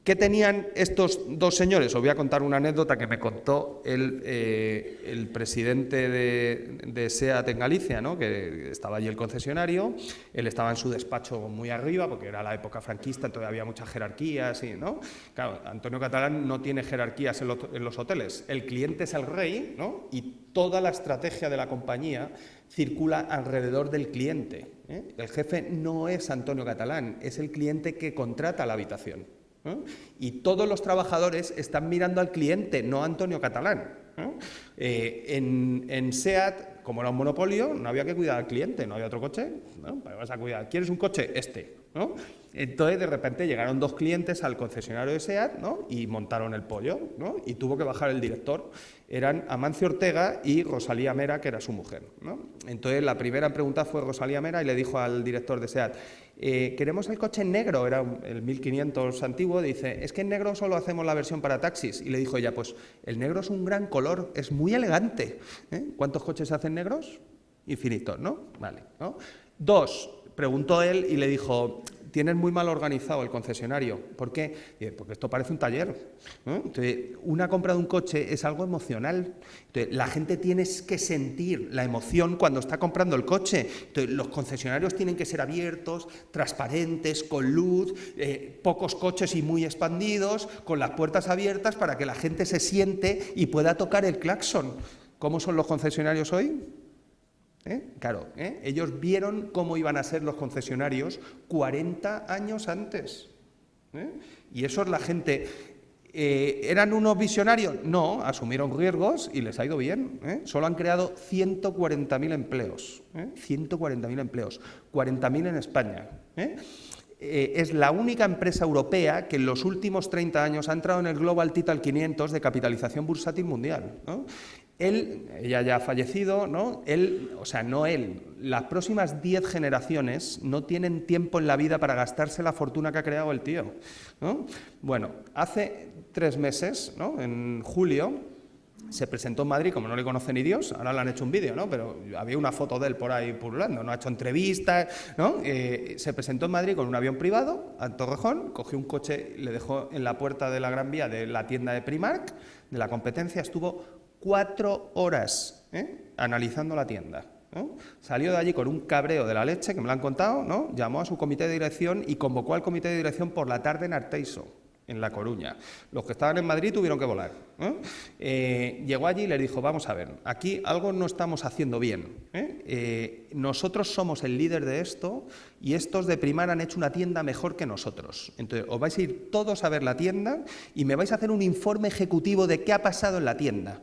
¿Qué tenían estos dos señores? Os voy a contar una anécdota que me contó el presidente de SEAT en Galicia, ¿no? Que estaba allí el concesionario, él estaba en su despacho muy arriba, porque era la época franquista, entonces había muchas jerarquías, ¿no? Claro, Antonio Catalán no tiene jerarquías en los hoteles, el cliente es el rey, ¿no? Y toda la estrategia de la compañía circula alrededor del cliente, ¿eh? El jefe no es Antonio Catalán, es el cliente que contrata la habitación, ¿eh? Y todos los trabajadores están mirando al cliente, no a Antonio Catalán, ¿eh? En SEAT, como era un monopolio, no había que cuidar al cliente, no había otro coche, ¿no? Vas a cuidar. ¿Quieres un coche? Este, ¿no? Entonces, de repente, llegaron dos clientes al concesionario de SEAT, ¿no? y montaron el pollo, ¿no? Y tuvo que bajar el director. Eran Amancio Ortega y Rosalía Mera, que era su mujer, ¿no? Entonces, la primera pregunta fue Rosalía Mera y le dijo al director de SEAT, queremos el coche en negro, era el 1500 antiguo, dice, es que en negro solo hacemos la versión para taxis. Y le dijo ella, pues el negro es un gran color, es muy elegante, ¿eh? ¿Cuántos coches se hacen negros? Infinitos, ¿no? Vale, ¿no? Dos, preguntó él y le dijo, tienes muy mal organizado el concesionario. ¿Por qué? Dice, porque esto parece un taller, ¿no? Entonces, una compra de un coche es algo emocional. Entonces, la gente tiene que sentir la emoción cuando está comprando el coche. Entonces, los concesionarios tienen que ser abiertos, transparentes, con luz, pocos coches y muy expandidos, con las puertas abiertas para que la gente se siente y pueda tocar el claxon. ¿Cómo son los concesionarios hoy? Claro, ellos vieron cómo iban a ser los concesionarios 40 años antes. Y eso es la gente. ¿Eran unos visionarios? No, asumieron riesgos y les ha ido bien. Solo han creado 140.000 empleos. 140.000 empleos, 40.000 en España. Es la única empresa europea que en los últimos 30 años ha entrado en el Global Title 500 de capitalización bursátil mundial, ¿no? Ella ya ha fallecido, ¿no? Las próximas 10 generaciones no tienen tiempo en la vida para gastarse la fortuna que ha creado el tío, ¿no? Bueno, hace 3 meses, ¿no? En julio, se presentó en Madrid, como no le conoce ni Dios, ahora le han hecho un vídeo, ¿no? Pero había una foto de él por ahí pululando, no ha hecho entrevistas, ¿no? Se presentó en Madrid con un avión privado a Torrejón, cogió un coche, le dejó en la puerta de la Gran Vía de la tienda de Primark, de la competencia, estuvo 4 horas analizando la tienda, ¿no? Salió de allí con un cabreo de la leche, que me lo han contado, ¿no? Llamó a su comité de dirección y convocó al comité de dirección por la tarde en Arteixo, en La Coruña. Los que estaban en Madrid tuvieron que volar, ¿no? Llegó allí y les dijo, vamos a ver, aquí algo no estamos haciendo bien, nosotros somos el líder de esto y estos de Primar han hecho una tienda mejor que nosotros. Entonces, os vais a ir todos a ver la tienda y me vais a hacer un informe ejecutivo de qué ha pasado en la tienda.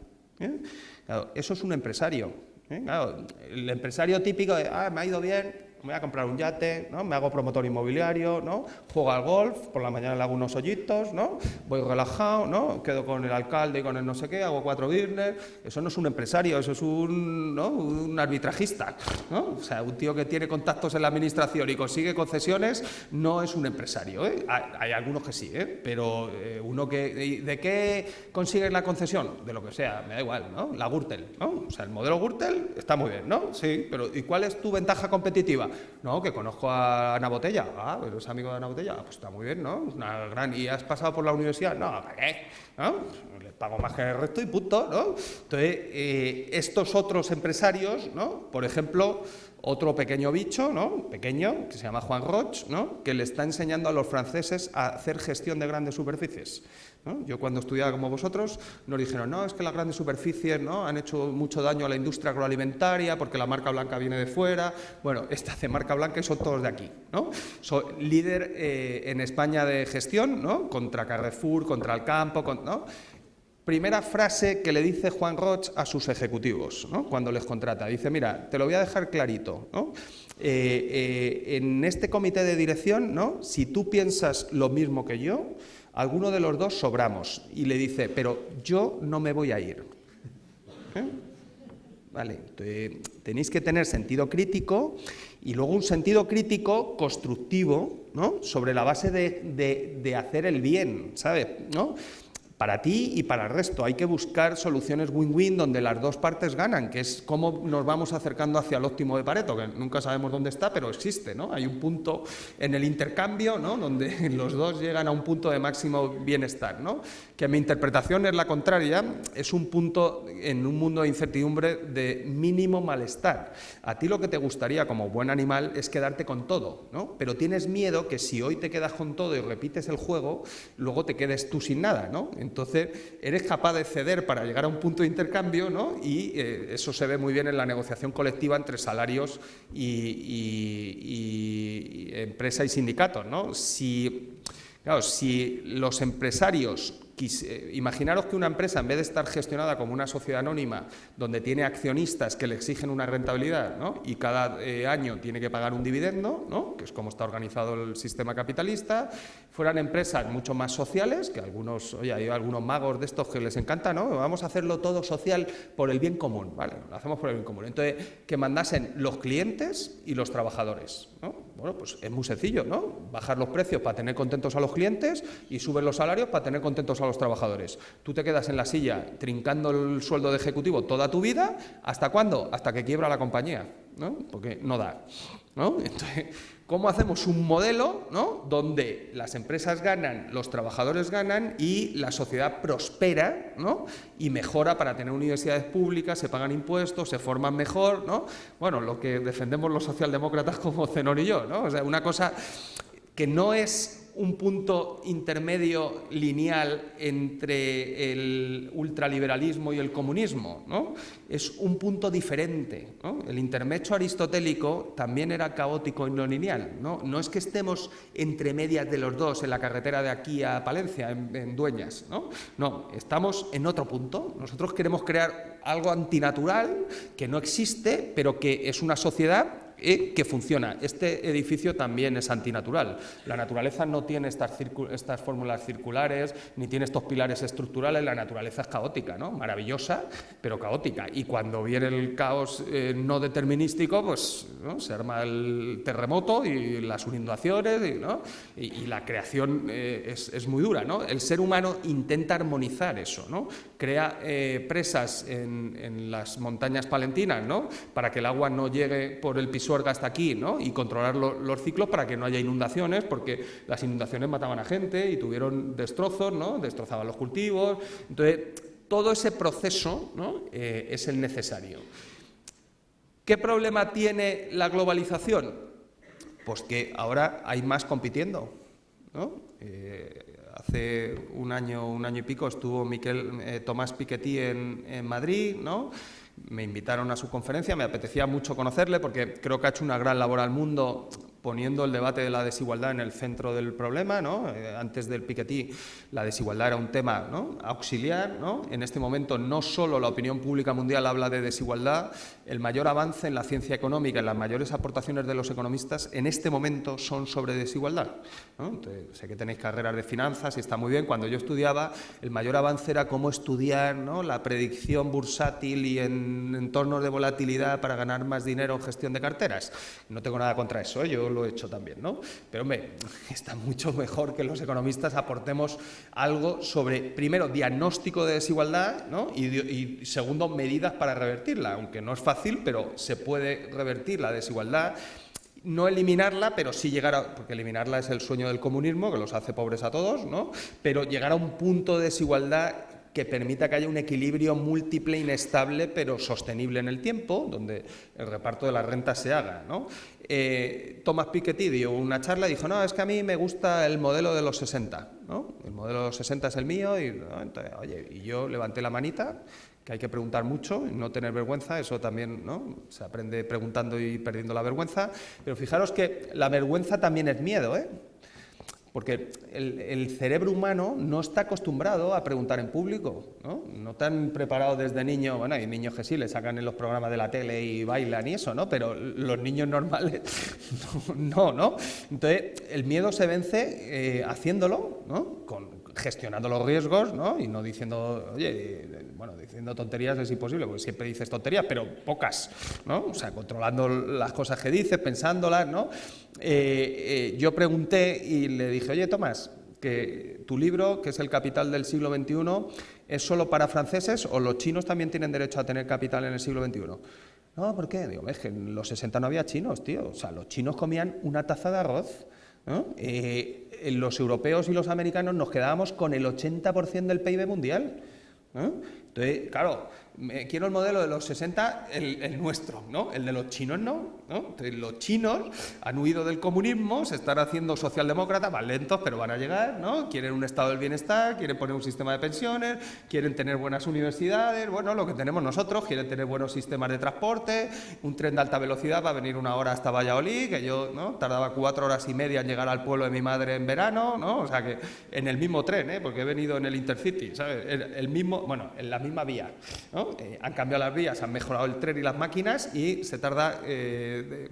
Claro, eso es un empresario. Claro, el empresario típico de, me ha ido bien, me voy a comprar un yate, ¿no? Me hago promotor inmobiliario, ¿no? Juego al golf, por la mañana le hago unos hoyitos, ¿no? Voy relajado, ¿no? Quedo con el alcalde y con el no sé qué, hago 4 business. Eso no es un empresario, eso es un arbitrajista, ¿no? O sea, un tío que tiene contactos en la administración y consigue concesiones no es un empresario, ¿eh? Hay algunos que sí, pero uno que... ¿De qué consigue la concesión? De lo que sea, me da igual, ¿no? La Gürtel, ¿no? O sea, el modelo Gürtel está muy bien, ¿no? Sí, pero ¿y cuál es tu ventaja competitiva? diga, no, que conozco a Ana Botella. Ah, ¿eres amigo de Ana Botella? Ah, pues está muy bien, ¿no? Una gran... ¿Y has pasado por la universidad? No, ¿para qué? ¿No? Le pago más que el resto y punto, ¿no? Entonces, estos otros empresarios, ¿no? Por ejemplo, otro pequeño bicho, ¿no? Pequeño, que se llama Juan Roig, ¿no? Que le está enseñando a los franceses a hacer gestión de grandes superficies, ¿no? Yo cuando estudiaba como vosotros nos dijeron, no, es que las grandes superficies, ¿no?, han hecho mucho daño a la industria agroalimentaria porque la marca blanca viene de fuera. Bueno, esta hace marca blanca y son todos de aquí, ¿no? Soy líder en España de gestión, ¿no?, contra Carrefour, contra Alcampo, ¿no? Primera frase que le dice Juan Roig a sus ejecutivos, ¿no?, cuando les contrata. Dice, mira, te lo voy a dejar clarito, ¿no? En este comité de dirección, ¿no?, si tú piensas lo mismo que yo, alguno de los dos sobramos. Y le dice, pero yo no me voy a ir. Vale, tenéis que tener sentido crítico y luego un sentido crítico constructivo, ¿no?, sobre la base de hacer el bien, ¿sabes?, ¿no?, para ti y para el resto. Hay que buscar soluciones win-win donde las dos partes ganan, que es cómo nos vamos acercando hacia el óptimo de Pareto, que nunca sabemos dónde está, pero existe, ¿no? Hay un punto en el intercambio, ¿no?, donde los dos llegan a un punto de máximo bienestar, ¿no? Que mi interpretación es la contraria, es un punto en un mundo de incertidumbre de mínimo malestar. A ti lo que te gustaría como buen animal es quedarte con todo, ¿no? Pero tienes miedo que si hoy te quedas con todo y repites el juego, luego te quedes tú sin nada, ¿no? Entonces, eres capaz de ceder para llegar a un punto de intercambio, ¿no? Y eso se ve muy bien en la negociación colectiva entre salarios y empresa y sindicatos, ¿no? Claro, si los empresarios... Imaginaros que una empresa, en vez de estar gestionada como una sociedad anónima, donde tiene accionistas que le exigen una rentabilidad, ¿no?, y cada año tiene que pagar un dividendo, ¿no?, que es como está organizado el sistema capitalista, fueran empresas mucho más sociales, que algunos, oye, hay algunos magos de estos que les encanta, ¿no?, vamos a hacerlo todo social por el bien común, ¿vale?, lo hacemos por el bien común. Entonces, que mandasen los clientes y los trabajadores, ¿no? Bueno, pues es muy sencillo, ¿no? Bajar los precios para tener contentos a los clientes y subir los salarios para tener contentos a los trabajadores. Tú te quedas en la silla trincando el sueldo de ejecutivo toda tu vida, ¿hasta cuándo? Hasta que quiebra la compañía, ¿no? Porque no da, ¿no? Entonces, ¿cómo hacemos un modelo, ¿no?, donde las empresas ganan, los trabajadores ganan y la sociedad prospera, ¿no?, y mejora para tener universidades públicas, se pagan impuestos, se forman mejor, ¿no? Bueno, lo que defendemos los socialdemócratas como Zenón y yo, ¿no? O sea, una cosa que no es un punto intermedio lineal entre el ultraliberalismo y el comunismo, ¿no? Es un punto diferente, ¿no? El intermedio aristotélico también era caótico y no lineal, ¿no? No es que estemos entre medias de los dos en la carretera de aquí a Palencia, en Dueñas, ¿no? No, estamos en otro punto. Nosotros queremos crear algo antinatural que no existe, pero que es una sociedad que funciona. Este edificio también es antinatural. La naturaleza no tiene estas fórmulas circulares, ni tiene estos pilares estructurales. La naturaleza es caótica, ¿no? Maravillosa, pero caótica. Y cuando viene el caos no determinístico, pues, ¿no?, se arma el terremoto y las inundaciones, ¿no?, y la creación es muy dura, ¿no? El ser humano intenta armonizar eso, ¿no? Crea presas en las montañas palentinas, ¿no?, para que el agua no llegue por el Pisuerga hasta aquí, ¿no?, y controlar los ciclos para que no haya inundaciones, porque las inundaciones mataban a gente y tuvieron destrozos, ¿no?, destrozaban los cultivos. Entonces, todo ese proceso, ¿no?, es el necesario. ¿Qué problema tiene la globalización? Pues que ahora hay más compitiendo, ¿no? Hace un año y pico estuvo Tomás Piketty en Madrid, ¿no? Me invitaron a su conferencia, me apetecía mucho conocerle porque creo que ha hecho una gran labor al mundo poniendo el debate de la desigualdad en el centro del problema, ¿no? Antes del Piketty la desigualdad era un tema, ¿no?, auxiliar, ¿no? En este momento no solo la opinión pública mundial habla de desigualdad, el mayor avance en la ciencia económica, en las mayores aportaciones de los economistas en este momento son sobre desigualdad, ¿no? Entonces, sé que tenéis carreras de finanzas y está muy bien. Cuando yo estudiaba, el mayor avance era cómo estudiar, ¿no?, la predicción bursátil y en entornos de volatilidad para ganar más dinero en gestión de carteras. No tengo nada contra eso, yo lo he hecho también, ¿no? Pero, hombre, está mucho mejor que los economistas aportemos algo sobre, primero, diagnóstico de desigualdad, ¿no?, y segundo, medidas para revertirla, aunque no es fácil, pero se puede revertir la desigualdad. no eliminarla, pero sí llegar a... Porque eliminarla es el sueño del comunismo, que los hace pobres a todos, ¿no? Pero llegar a un punto de desigualdad que permita que haya un equilibrio múltiple, inestable, pero sostenible en el tiempo, donde el reparto de las rentas se haga, ¿no? Thomas Piketty dio una charla y dijo, no, es que a mí me gusta el modelo de los 60, ¿no? El modelo de los 60 es el mío, y, ¿no? Entonces, oye, y yo levanté la manita, que hay que preguntar mucho y no tener vergüenza, eso también, ¿no? Se aprende preguntando y perdiendo la vergüenza, pero fijaros que la vergüenza también es miedo, ¿eh? Porque el cerebro humano no está acostumbrado a preguntar en público, ¿no? No tan preparado desde niño, bueno, hay niños que sí, le sacan en los programas de la tele y bailan y eso, ¿no? Pero los niños normales, no. Entonces, el miedo se vence haciéndolo, ¿no? Gestionando los riesgos, ¿no? Y no diciendo, oye, bueno, diciendo tonterías es imposible, porque siempre dices tonterías, pero pocas, ¿no? O sea, controlando las cosas que dices, pensándolas, ¿no? Yo pregunté y le dije, oye, Tomás, que tu libro, que es El capital del siglo XXI, ¿es solo para franceses o los chinos también tienen derecho a tener capital en el siglo XXI? No, ¿por qué? Digo, es que en los 60 no había chinos, tío. O sea, los chinos comían una taza de arroz, ¿no? Los europeos y los americanos nos quedábamos con el 80% del PIB mundial, ¿no? Entonces, claro, quiero el modelo de los 60, el nuestro, ¿no? El de los chinos no, ¿no? Entonces, los chinos han huido del comunismo, se están haciendo socialdemócratas, van lentos, pero van a llegar, ¿no? Quieren un estado del bienestar, quieren poner un sistema de pensiones, quieren tener buenas universidades, bueno, lo que tenemos nosotros, quieren tener buenos sistemas de transporte, un tren de alta velocidad va a venir 1 hora hasta Valladolid, que yo, ¿no? Tardaba 4 horas y media en llegar al pueblo de mi madre en verano, ¿no? O sea que en el mismo tren, porque he venido en el Intercity, ¿sabes? El mismo, bueno, en la misma vía, ¿no? Han cambiado las vías, han mejorado el tren y las máquinas y se tarda,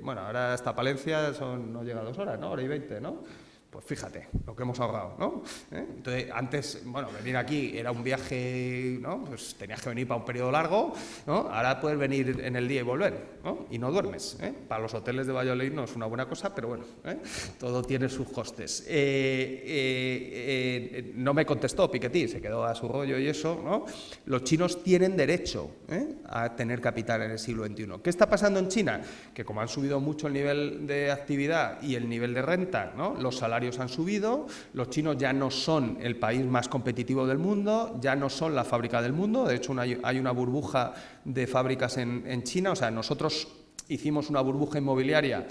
bueno, ahora hasta Palencia no llega a 2 horas, ¿no? 1:20, ¿no? Pues fíjate lo que hemos ahorrado, ¿no? Entonces, antes, bueno, venir aquí era un viaje, ¿no? Pues tenías que venir para un periodo largo, ¿no? Ahora puedes venir en el día y volver, ¿no? Y no duermes, ¿eh? Para los hoteles de Valladolid no es una buena cosa, pero bueno, todo tiene sus costes. No me contestó Piketty, se quedó a su rollo y eso, ¿no? Los chinos tienen derecho a tener capital en el siglo XXI. ¿Qué está pasando en China? Que como han subido mucho el nivel de actividad y el nivel de renta, ¿no? Los salarios han subido, los chinos ya no son el país más competitivo del mundo, ya no son la fábrica del mundo, de hecho hay una burbuja de fábricas en China, o sea, nosotros hicimos una burbuja inmobiliaria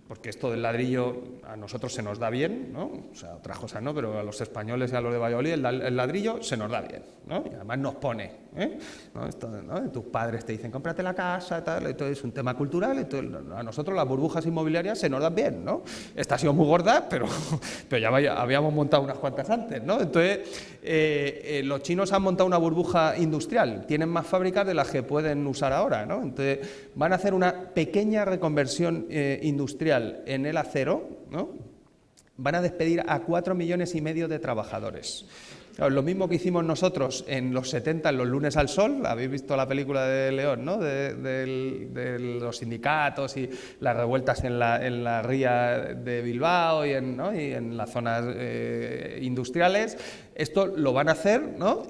porque esto del ladrillo a nosotros se nos da bien, ¿no? O sea, otras cosas no, pero a los españoles y a los de Valladolid el ladrillo se nos da bien, ¿no? Y además nos pone, ¿no? Esto, ¿no? Tus padres te dicen, cómprate la casa, tal, entonces es un tema cultural, entonces a nosotros las burbujas inmobiliarias se nos dan bien, ¿no? Esta ha sido muy gorda, pero ya habíamos montado unas cuantas antes, ¿no? Entonces, los chinos han montado una burbuja industrial, tienen más fábricas de las que pueden usar ahora, ¿no? Entonces, van a hacer una pequeña reconversión industrial en el acero, ¿no? Van a despedir a 4,5 millones de trabajadores. Claro, lo mismo que hicimos nosotros en los 70, en los lunes al sol, habéis visto la película de León, ¿no? De los sindicatos y las revueltas en la ría de Bilbao y en las zonas industriales. Esto lo van a hacer, ¿no?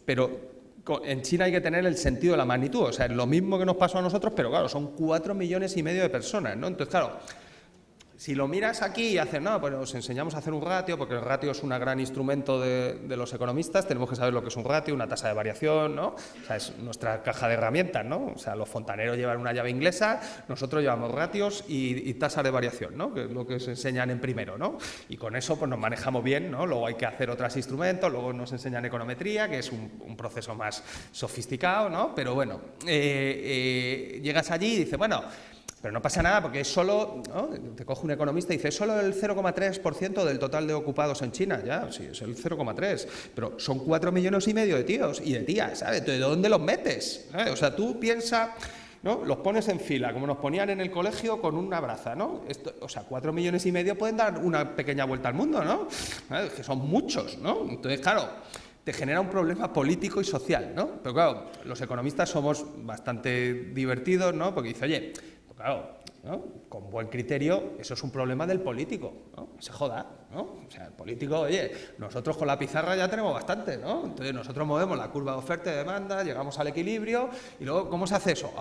Pero en China hay que tener el sentido de la magnitud, o sea, es lo mismo que nos pasó a nosotros, pero claro, son 4,5 millones de personas, ¿no? Entonces, claro, si lo miras aquí y haces, no, pues os enseñamos a hacer un ratio, porque el ratio es un gran instrumento de los economistas, tenemos que saber lo que es un ratio, una tasa de variación, ¿no? O sea, es nuestra caja de herramientas, ¿no? O sea, los fontaneros llevan una llave inglesa, nosotros llevamos ratios y tasas de variación, ¿no? Que es lo que se enseñan en primero, ¿no? Y con eso pues nos manejamos bien, ¿no? Luego hay que hacer otros instrumentos, luego nos enseñan econometría, que es un proceso más sofisticado, ¿no? Pero bueno, llegas allí y dices, bueno, pero no pasa nada porque es solo, ¿no? Te coge un economista y dice, es solo el 0,3% del total de ocupados en China. Ya, sí, es el 0,3%, pero son 4,5 millones de tíos y de tías, ¿sabes? ¿De dónde los metes? ¿Sabes? O sea, tú piensas, ¿no? Los pones en fila, como nos ponían en el colegio con una braza, ¿no? O sea, 4,5 millones pueden dar una pequeña vuelta al mundo, ¿no? ¿Sabes? Que son muchos, ¿no? Entonces, claro, te genera un problema político y social, ¿no? Pero claro, los economistas somos bastante divertidos, ¿no? Porque dice, oye, claro, ¿no? Con buen criterio, eso es un problema del político, ¿no? Se joda, ¿no? O sea, el político, oye, nosotros con la pizarra ya tenemos bastante, ¿no? Entonces nosotros movemos la curva de oferta y demanda, llegamos al equilibrio y luego, ¿cómo se hace eso?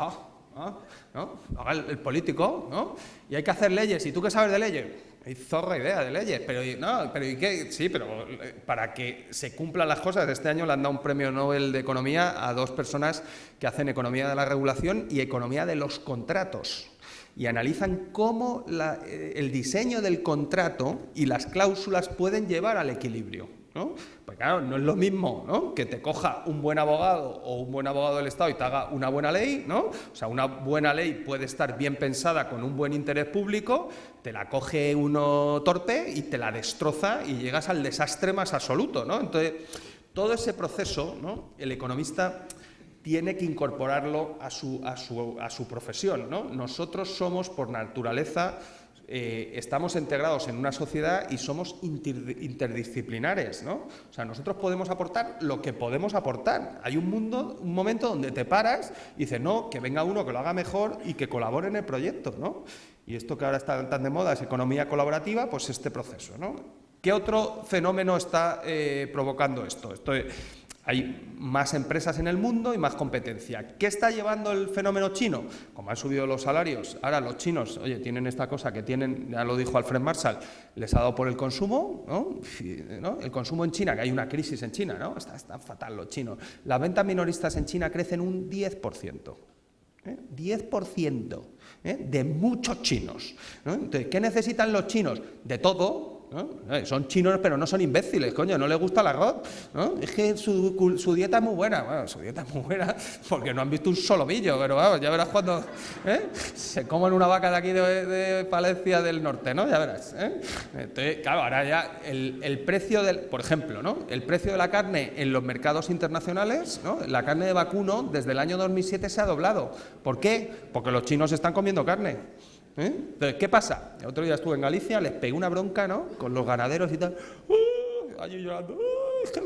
¿no? Lo haga el político, ¿no? Y hay que hacer leyes. ¿Y tú qué sabes de leyes? Hay zorra idea de leyes, pero ¿y qué? Sí, pero para que se cumplan las cosas, este año le han dado un premio Nobel de Economía a 2 personas que hacen economía de la regulación y economía de los contratos. Y analizan cómo el diseño del contrato y las cláusulas pueden llevar al equilibrio, ¿no? Pues claro, no es lo mismo, ¿no?, que te coja un buen abogado o un buen abogado del Estado y te haga una buena ley, ¿no? O sea, una buena ley puede estar bien pensada con un buen interés público, te la coge uno torpe y te la destroza y llegas al desastre más absoluto, ¿no? Entonces, todo ese proceso, ¿no?, el economista tiene que incorporarlo a su profesión, ¿no? Nosotros somos, por naturaleza, estamos integrados en una sociedad y somos interdisciplinares, ¿no? O sea, nosotros podemos aportar lo que podemos aportar. Hay un momento donde te paras y dices, no, que venga uno que lo haga mejor y que colabore en el proyecto, ¿no? Y esto que ahora está tan de moda es economía colaborativa, pues este proceso, ¿no? ¿Qué otro fenómeno está provocando esto? Hay más empresas en el mundo y más competencia. ¿Qué está llevando el fenómeno chino? Como han subido los salarios, ahora los chinos, oye, tienen esta cosa que tienen, ya lo dijo Alfred Marshall, les ha dado por el consumo, ¿no? El consumo en China, que hay una crisis en China, ¿no? Están fatal los chinos. Las ventas minoristas en China crecen un 10%. 10%, de muchos chinos, ¿no? Entonces, ¿qué necesitan los chinos? De todo, ¿no? Son chinos, pero no son imbéciles, coño, no les gusta el arroz, ¿no? Es que su dieta es muy buena. Bueno, su dieta es muy buena porque no han visto un solomillo, pero vamos, ya verás cuando se coman una vaca de aquí de Palencia del Norte, ¿no? Ya verás, Entonces, claro, ahora ya el precio por ejemplo, ¿no?, el precio de la carne en los mercados internacionales, ¿no?, la carne de vacuno desde el año 2007 se ha doblado. ¿Por qué? Porque los chinos están comiendo carne. Entonces, ¿qué pasa? El otro día estuve en Galicia, les pegué una bronca, ¿no?, con los ganaderos y tal. Allí llorando. Es que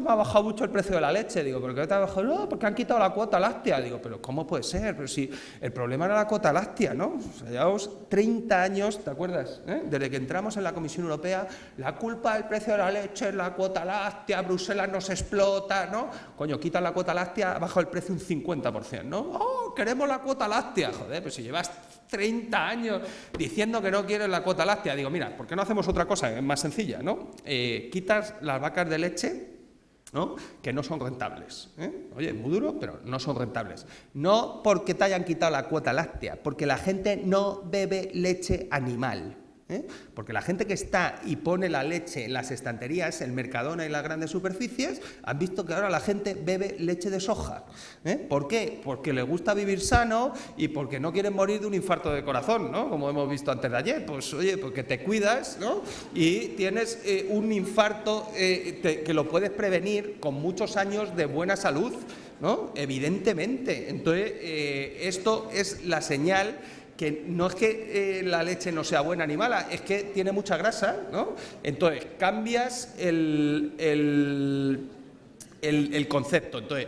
me ha bajado mucho el precio de la leche. Digo, ¿por qué te ha bajado? No, porque han quitado la cuota láctea. Digo, ¿pero cómo puede ser? Pero si el problema era la cuota láctea, ¿no? O sea, llevamos 30 años, ¿te acuerdas? Desde que entramos en la Comisión Europea, la culpa del precio de la leche es la cuota láctea, Bruselas nos explota, ¿no? Coño, quitan la cuota láctea, ha bajado el precio un 50%, ¿no? ¡Oh, queremos la cuota láctea! Joder, pues si llevas 30 años diciendo que no quieres la cuota láctea. Digo, mira, ¿por qué no hacemos otra cosa? Es más sencilla, ¿no? Quitas las vacas de leche, ¿no?, que no son rentables. Oye, muy duro, pero no son rentables. No porque te hayan quitado la cuota láctea, porque la gente no bebe leche animal. Porque la gente que está y pone la leche en las estanterías, en Mercadona y las grandes superficies, han visto que ahora la gente bebe leche de soja. ¿Por qué? Porque le gusta vivir sano y porque no quieren morir de un infarto de corazón, ¿no?, como hemos visto antes de ayer. Pues oye, porque te cuidas, ¿no?, y tienes un infarto que lo puedes prevenir con muchos años de buena salud, ¿no?, evidentemente. Entonces, esto es la señal que no es que la leche no sea buena ni mala, es que tiene mucha grasa, ¿no? Entonces, cambias el concepto. Entonces,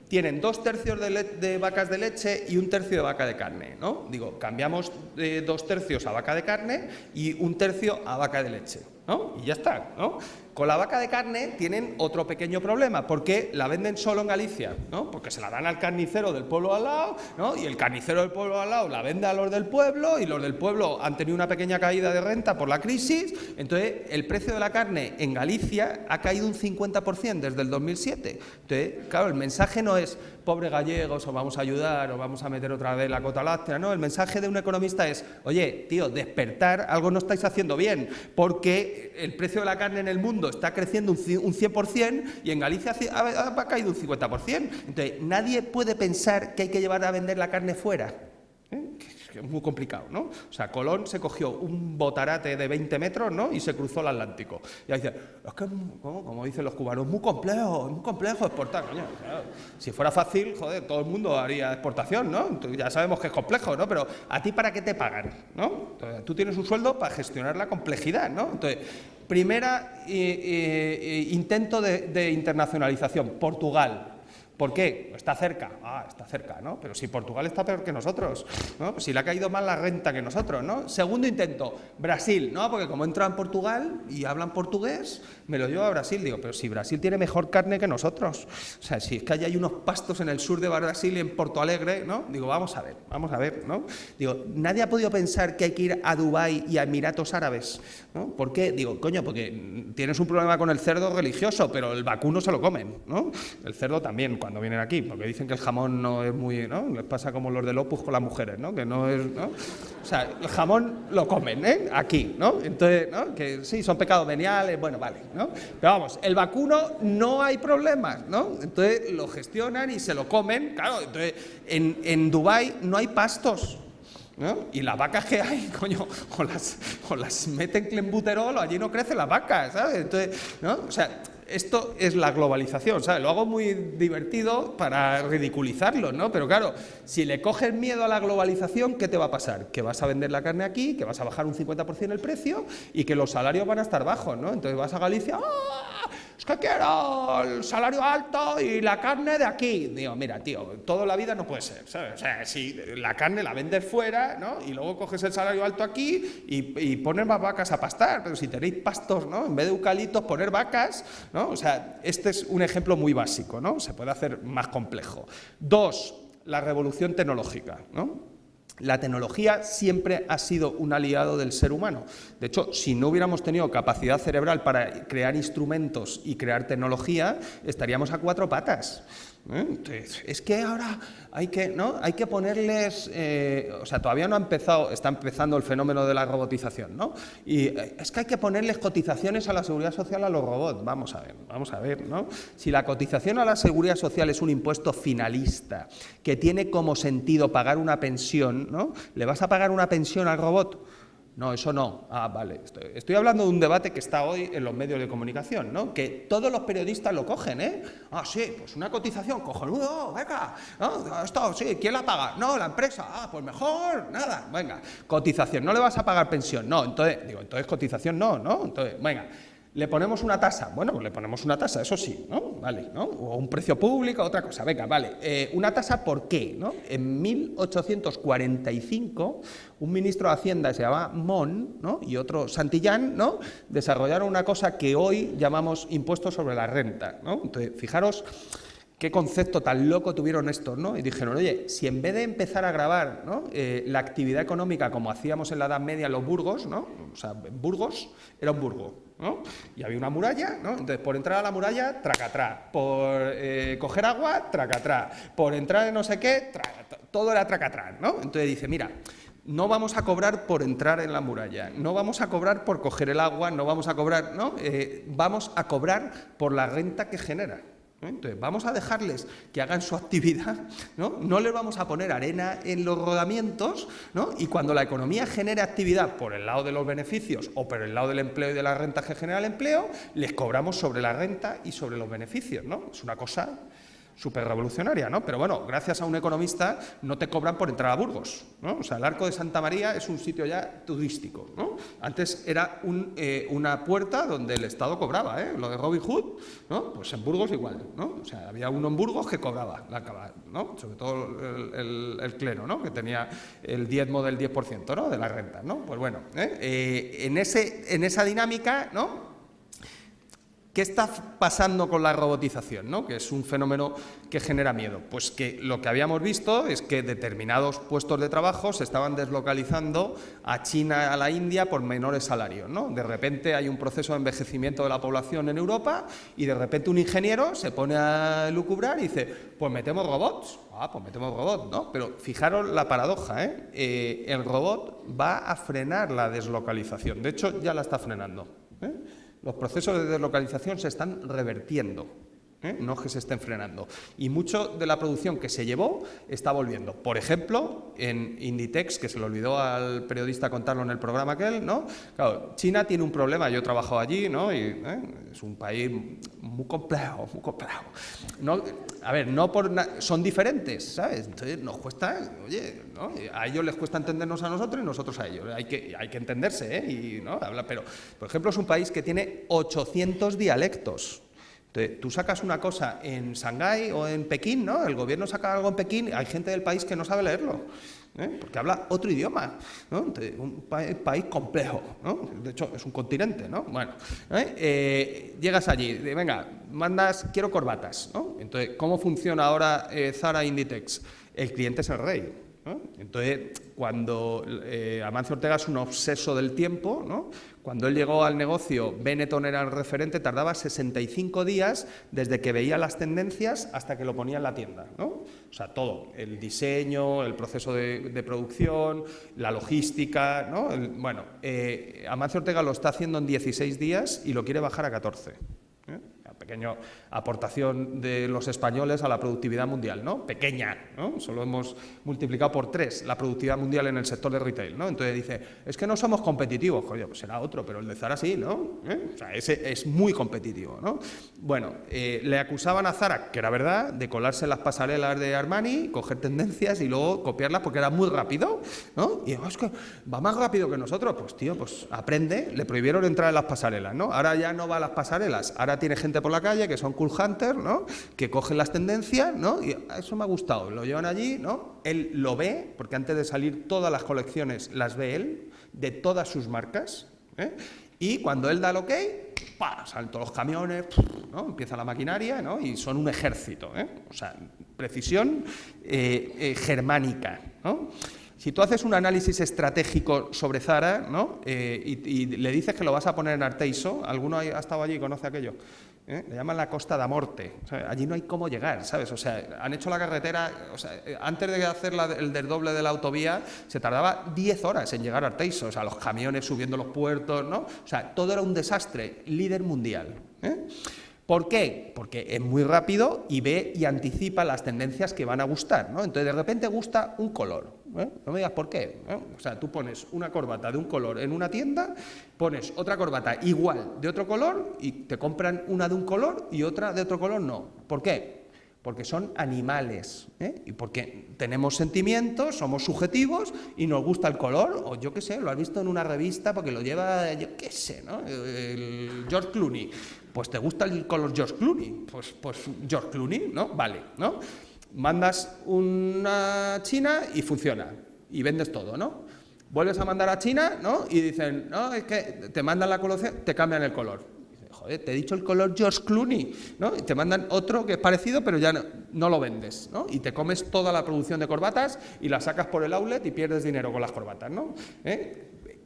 tienen 2/3 de vacas de leche y 1/3 de vaca de carne, ¿no? Digo, cambiamos 2/3 a vaca de carne y 1/3 a vaca de leche, ¿no? Y ya está, ¿no? Con la vaca de carne tienen otro pequeño problema, porque la venden solo en Galicia, ¿no? Porque se la dan al carnicero del pueblo al lado, ¿no? Y el carnicero del pueblo al lado la vende a los del pueblo y los del pueblo han tenido una pequeña caída de renta por la crisis. Entonces, el precio de la carne en Galicia ha caído un 50% desde el 2007. Entonces, claro, el mensaje no es pobre gallegos, os vamos a ayudar, os vamos a meter otra vez la cuota láctea, ¿no? El mensaje de un economista es, oye, tío, despertar, algo no estáis haciendo bien, porque el precio de la carne en el mundo está creciendo un 100% y en Galicia ha caído un 50%. Entonces, nadie puede pensar que hay que llevar a vender la carne fuera. Que es muy complicado, ¿no? O sea, Colón se cogió un botarate de 20 metros, ¿no?, y se cruzó el Atlántico. Y ahí dice, es que, como dicen los cubanos, es muy complejo exportar. Coño, claro. Si fuera fácil, joder, todo el mundo haría exportación, ¿no? Entonces, ya sabemos que es complejo, ¿no? Pero ¿a ti para qué te pagan, no? Entonces, tú tienes un sueldo para gestionar la complejidad, ¿no? Entonces, primera intento de internacionalización, Portugal. ¿Por qué? Está cerca. Está cerca, ¿no? Pero si Portugal está peor que nosotros, ¿no? Si le ha caído más la renta que nosotros, ¿no? Segundo intento, Brasil, ¿no? Porque como entro en Portugal y hablan portugués, me lo llevo a Brasil. Digo, pero si Brasil tiene mejor carne que nosotros. O sea, si es que hay unos pastos en el sur de Brasil y en Porto Alegre, ¿no? Digo, vamos a ver, ¿no? Digo, nadie ha podido pensar que hay que ir a Dubái y a Emiratos Árabes, ¿no? ¿Por qué? Digo, coño, porque tienes un problema con el cerdo religioso, pero el vacuno se lo comen, ¿no? El cerdo también, cuando vienen aquí, porque dicen que el jamón no es muy, ¿no? Les pasa como los del Opus con las mujeres, ¿no? Que no es, ¿no? O sea, el jamón lo comen, aquí, ¿no? Entonces, ¿no? Que sí, son pecados veniales, bueno, vale, ¿no? Pero vamos, el vacuno no hay problemas, ¿no? Entonces lo gestionan y se lo comen, claro, entonces en Dubái no hay pastos, ¿no? Y las vacas que hay, coño, o las meten clenbuterol o allí no crecen las vacas, ¿sabes? Entonces, ¿no? O sea, esto es la globalización, ¿sabes? Lo hago muy divertido para ridiculizarlo, ¿no? Pero claro, si le coges miedo a la globalización, ¿qué te va a pasar? Que vas a vender la carne aquí, que vas a bajar un 50% el precio y que los salarios van a estar bajos, ¿no? Entonces vas a Galicia, es que quiero el salario alto y la carne de aquí. Digo, mira, tío, toda la vida no puede ser, ¿sabes? O sea, si la carne la vendes fuera, ¿no? Y luego coges el salario alto aquí y pones más vacas a pastar, pero si tenéis pastos, ¿no? En vez de eucaliptos, poner vacas, ¿no? O sea, este es un ejemplo muy básico, ¿no? Se puede hacer más complejo. 2, la revolución tecnológica, ¿no? La tecnología siempre ha sido un aliado del ser humano. De hecho, si no hubiéramos tenido capacidad cerebral para crear instrumentos y crear tecnología, estaríamos a 4 patas. Entonces, es que ahora hay que ponerles, o sea, todavía no ha empezado, está empezando el fenómeno de la robotización, ¿no? Y es que hay que ponerles cotizaciones a la seguridad social a los robots. Vamos a ver, ¿no? Si la cotización a la seguridad social es un impuesto finalista que tiene como sentido pagar una pensión, ¿no? ¿Le vas a pagar una pensión al robot? No, eso no. Vale. Estoy hablando de un debate que está hoy en los medios de comunicación, ¿no? Que todos los periodistas lo cogen, ¿eh? Sí, pues una cotización, cojonudo, venga. ¿No? Esto, sí, ¿quién la paga? No, la empresa. Pues mejor, nada, venga. Cotización, ¿no le vas a pagar pensión? No, entonces cotización no, ¿no? Entonces, venga. ¿Le ponemos una tasa? Bueno, pues le ponemos una tasa, eso sí, ¿no? Vale, ¿no? O un precio público, otra cosa, venga, vale. ¿Una tasa por qué? ¿No? En 1845, un ministro de Hacienda se llamaba Mon, ¿no? Y otro Santillán, ¿no? Desarrollaron una cosa que hoy llamamos impuesto sobre la renta, ¿no? Entonces, fijaros qué concepto tan loco tuvieron estos, ¿no? Y dijeron, oye, si en vez de empezar a gravar, ¿no? La actividad económica como hacíamos en la Edad Media en los burgos, ¿no? O sea, Burgos era un burgo, ¿no? Y había una muralla, ¿no? Entonces, por entrar a la muralla, tracatrá. Por coger agua, tracatrá. Por entrar en no sé qué, todo era tracatrá, ¿no? Entonces dice, mira, no vamos a cobrar por entrar en la muralla, no vamos a cobrar por coger el agua, no vamos a cobrar, ¿no? Vamos a cobrar por la renta que genera. Entonces, vamos a dejarles que hagan su actividad, ¿no? No les vamos a poner arena en los rodamientos, ¿no? Y cuando la economía genere actividad por el lado de los beneficios o por el lado del empleo y de las rentas que genera el empleo, les cobramos sobre la renta y sobre los beneficios, ¿no? Es una cosa súper revolucionaria, ¿no? Pero bueno, gracias a un economista no te cobran por entrar a Burgos, ¿no? O sea, el Arco de Santa María es un sitio ya turístico, ¿no? Antes era una puerta donde el Estado cobraba, ¿eh? Lo de Robin Hood, ¿no? Pues en Burgos igual, ¿no? O sea, había uno en Burgos que cobraba, ¿no? Sobre todo el clero, ¿no? Que tenía el diezmo del 10%, ¿no? De la renta, ¿no? Pues bueno, en esa dinámica, ¿no? ¿Qué está pasando con la robotización, ¿no? Que es un fenómeno que genera miedo. Pues que lo que habíamos visto es que determinados puestos de trabajo se estaban deslocalizando a China, a la India, por menores salarios, ¿no? De repente hay un proceso de envejecimiento de la población en Europa y de repente un ingeniero se pone a lucubrar y dice, pues metemos robots. Pues metemos robots, ¿no? Pero fijaros la paradoja, ¿eh? El robot va a frenar la deslocalización. De hecho, ya la está frenando, ¿eh? Los procesos de deslocalización se están revertiendo, no es que se estén frenando. Y mucho de la producción que se llevó está volviendo. Por ejemplo, en Inditex, que se le olvidó al periodista contarlo en el programa aquel, ¿no? Claro, China tiene un problema, yo he trabajado allí, ¿no? Y es un país muy complejo, muy complejo. No, a ver, son diferentes, ¿sabes? Entonces nos cuesta, oye, ¿no? A ellos les cuesta entendernos a nosotros y nosotros a ellos. Hay que entenderse, ¿eh? Y, ¿no? Pero, por ejemplo, es un país que tiene 800 dialectos. Entonces, tú sacas una cosa en Shanghái o en Pekín, ¿no? El gobierno saca algo en Pekín, hay gente del país que no sabe leerlo, porque habla otro idioma, ¿no? Entonces, un país complejo, ¿no? De hecho, es un continente, ¿no? Bueno, llegas allí, venga, mandas, quiero corbatas, ¿no? Entonces, ¿cómo funciona ahora Zara Inditex? El cliente es el rey, ¿no? Entonces, cuando Amancio Ortega es un obseso del tiempo, ¿no? Cuando él llegó al negocio, Benetton era el referente, tardaba 65 días desde que veía las tendencias hasta que lo ponía en la tienda, ¿no? O sea, todo, el diseño, el proceso de producción, la logística, ¿no? Bueno, Amancio Ortega lo está haciendo en 16 días y lo quiere bajar a 14. Pequeña aportación de los españoles a la productividad mundial, ¿no? Pequeña, ¿no? Solo hemos multiplicado por 3 la productividad mundial en el sector de retail, ¿no? Entonces dice, es que no somos competitivos. Joder, pues será otro, pero el de Zara sí, ¿no? O sea, ese es muy competitivo, ¿no? Bueno, le acusaban a Zara, que era verdad, de colarse en las pasarelas de Armani, coger tendencias y luego copiarlas porque era muy rápido, ¿no? Y es que va más rápido que nosotros. Pues tío, pues aprende. Le prohibieron entrar en las pasarelas, ¿no? Ahora ya no va a las pasarelas, ahora tiene gente por la calle que son cool hunters, ¿no? Que cogen las tendencias, ¿no? Y eso me ha gustado, lo llevan allí, ¿no? Él lo ve, porque antes de salir todas las colecciones las ve él, de todas sus marcas, y cuando él da el ok, ¡pah!, salen todos los camiones, ¿no? Empieza la maquinaria, ¿no? Y son un ejército, o sea, precisión germánica, ¿no? Si tú haces un análisis estratégico sobre Zara, ¿no? Y le dices que lo vas a poner en Arteiso, ¿alguno ha estado allí y conoce aquello? Le llaman la Costa da Morte. O sea, allí no hay cómo llegar, ¿sabes? O sea, han hecho la carretera, o sea, antes de hacer el desdoble de la autovía, se tardaba 10 horas en llegar a Arteiso. O sea, los camiones subiendo los puertos, ¿no? O sea, todo era un desastre. Líder mundial. ¿Por qué? Porque es muy rápido y ve y anticipa las tendencias que van a gustar, ¿no? Entonces, de repente gusta un color, no me digas por qué, O sea, tú pones una corbata de un color en una tienda, pones otra corbata igual de otro color y te compran una de un color y otra de otro color no. ¿Por qué? Porque son animales, y porque tenemos sentimientos, somos subjetivos y nos gusta el color, o yo qué sé, lo has visto en una revista porque lo lleva, yo qué sé, ¿no? El George Clooney. Pues te gusta el color George Clooney, pues George Clooney, ¿no? Vale, ¿no? Mandas una China y funciona, y vendes todo, ¿no? Vuelves a mandar a China, ¿no? Y dicen, no, es que te mandan la colección, te cambian el color. Joder, te he dicho el color George Clooney, ¿no? Y te mandan otro que es parecido, pero ya no lo vendes, ¿no? Y te comes toda la producción de corbatas y la sacas por el outlet y pierdes dinero con las corbatas, ¿no?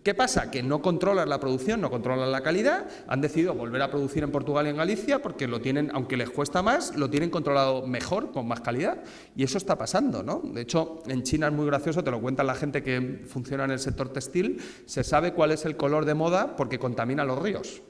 ¿Qué pasa? Que no controlan la producción, no controlan la calidad, han decidido volver a producir en Portugal y en Galicia porque lo tienen, aunque les cuesta más, lo tienen controlado mejor, con más calidad, y eso está pasando, ¿no? De hecho, en China es muy gracioso, te lo cuentan la gente que funciona en el sector textil, se sabe cuál es el color de moda porque contamina los ríos.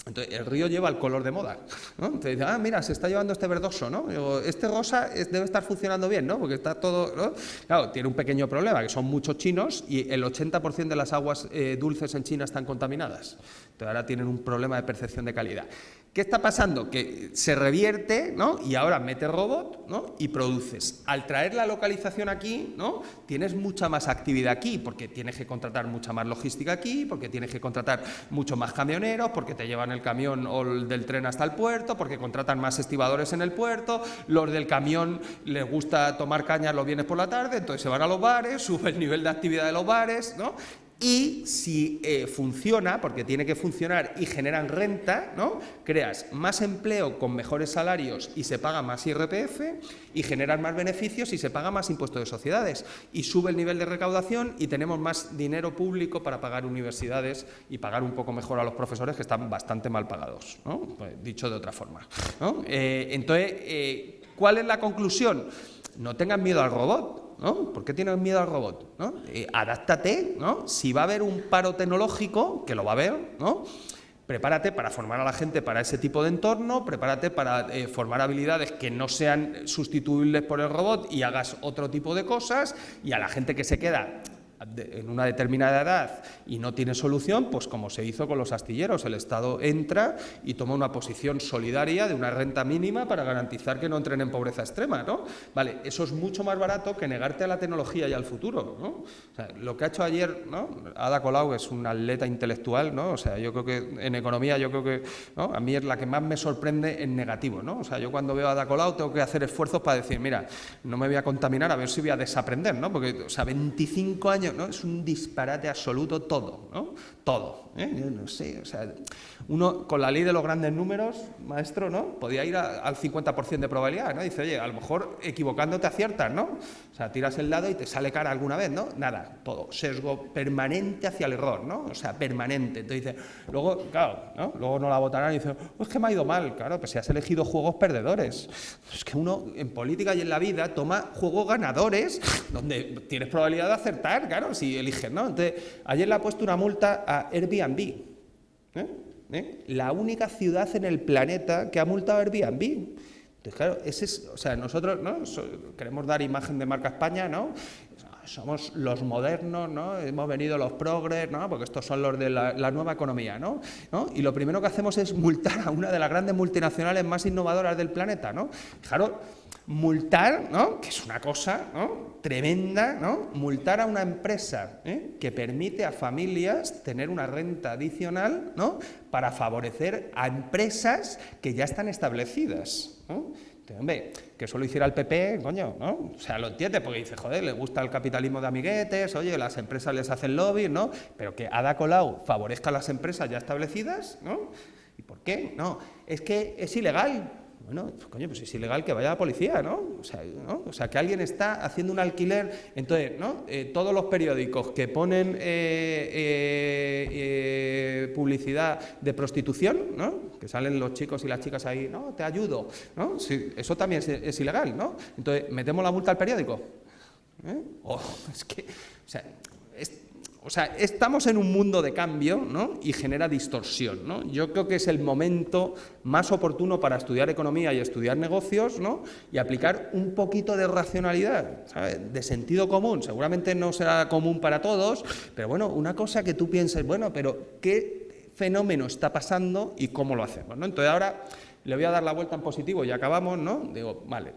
Entonces, el río lleva el color de moda, ¿no? Entonces, mira, se está llevando este verdoso, ¿no? Digo, este rosa debe estar funcionando bien, ¿no? Porque está todo, ¿no? Claro, tiene un pequeño problema, que son muchos chinos y el 80% de las aguas dulces en China están contaminadas. Entonces, ahora tienen un problema de percepción de calidad. ¿Qué está pasando? Que se revierte, ¿no? Y ahora metes robot, ¿no? Y produces. Al traer la localización aquí, ¿no? Tienes mucha más actividad aquí, porque tienes que contratar mucha más logística aquí, porque tienes que contratar muchos más camioneros, porque te llevan el camión o el del tren hasta el puerto, porque contratan más estibadores en el puerto, los del camión les gusta tomar cañas los viernes por la tarde, entonces se van a los bares, sube el nivel de actividad de los bares, ¿no? Y si funciona, porque tiene que funcionar y generan renta, ¿no? Creas más empleo con mejores salarios y se paga más IRPF y generas más beneficios y se paga más impuestos de sociedades y sube el nivel de recaudación y tenemos más dinero público para pagar universidades y pagar un poco mejor a los profesores que están bastante mal pagados, ¿no? Pues, dicho de otra forma, ¿no? Entonces, ¿cuál es la conclusión? No tengan miedo al robot, ¿no? ¿Por qué tienes miedo al robot? ¿No? Adáptate, ¿no? Si va a haber un paro tecnológico, que lo va a haber, ¿no? Prepárate para formar a la gente para ese tipo de entorno, prepárate para formar habilidades que no sean sustituibles por el robot y hagas otro tipo de cosas, y a la gente que se queda en una determinada edad y no tiene solución, pues como se hizo con los astilleros, el Estado entra y toma una posición solidaria de una renta mínima para garantizar que no entren en pobreza extrema, ¿no? Vale, eso es mucho más barato que negarte a la tecnología y al futuro, ¿no? O sea, lo que ha hecho ayer, ¿no? Ada Colau es un atleta intelectual, ¿no? O sea, yo creo que en economía, yo creo que, ¿no? A mí es la que más me sorprende en negativo, ¿no? O sea, yo cuando veo a Ada Colau tengo que hacer esfuerzos para decir, mira, no me voy a contaminar, a ver si voy a desaprender, ¿no? Porque, o sea, 25 años, ¿no? Es un disparate absoluto todo, ¿no? Todo, ¿eh? Yo no sé, o sea, uno con la ley de los grandes números, maestro, ¿no? Podía ir al 50% de probabilidad, ¿no? Dice, oye, a lo mejor equivocándote aciertas, ¿no? O sea, tiras el dado y te sale cara alguna vez, ¿no? Nada, todo, sesgo permanente hacia el error, ¿no? O sea, permanente. Entonces dice, luego, claro, ¿no? Luego no la votarán y dice, oh, es que me ha ido mal, claro, pues si has elegido juegos perdedores. Es que uno en política y en la vida toma juegos ganadores donde tienes probabilidad de acertar, claro, si eliges, ¿no? Entonces, ayer le ha puesto una multa a Airbnb, la única ciudad en el planeta que ha multado a Airbnb. Entonces, claro, ese es, o sea, nosotros, ¿no? Queremos dar imagen de marca España, ¿no? Somos los modernos, ¿no? Hemos venido los progres, ¿no? Porque estos son los de la nueva economía, ¿no? Y lo primero que hacemos es multar a una de las grandes multinacionales más innovadoras del planeta, ¿no? Claro, multar, ¿no? Que es una cosa, ¿no? Tremenda, ¿no? Multar a una empresa, que permite a familias tener una renta adicional, ¿no? Para favorecer a empresas que ya están establecidas, ¿no? Entonces, hombre, que eso lo hiciera el PP, coño, ¿no? O sea, lo entiende, porque dice, joder, le gusta el capitalismo de amiguetes, oye, las empresas les hacen lobby, ¿no? Pero que Ada Colau favorezca a las empresas ya establecidas, ¿no? ¿Y por qué? No, es que es ilegal. Bueno, pues, coño, pues es ilegal que vaya la policía, ¿no? O sea, que alguien está haciendo un alquiler. Entonces, ¿no? Todos los periódicos que ponen publicidad de prostitución, ¿no? Que salen los chicos y las chicas ahí, no, te ayudo, ¿no? Sí, eso también es ilegal, ¿no? Entonces, ¿metemos la multa al periódico? Es que, o sea, estamos en un mundo de cambio, ¿no? Y genera distorsión, ¿no? Yo creo que es el momento más oportuno para estudiar economía y estudiar negocios, ¿no? Y aplicar un poquito de racionalidad, ¿sabes? De sentido común. Seguramente no será común para todos, pero bueno, una cosa que tú pienses, bueno, pero ¿qué fenómeno está pasando y cómo lo hacemos, ¿no? Entonces ahora le voy a dar la vuelta en positivo y acabamos, ¿no? Digo, vale,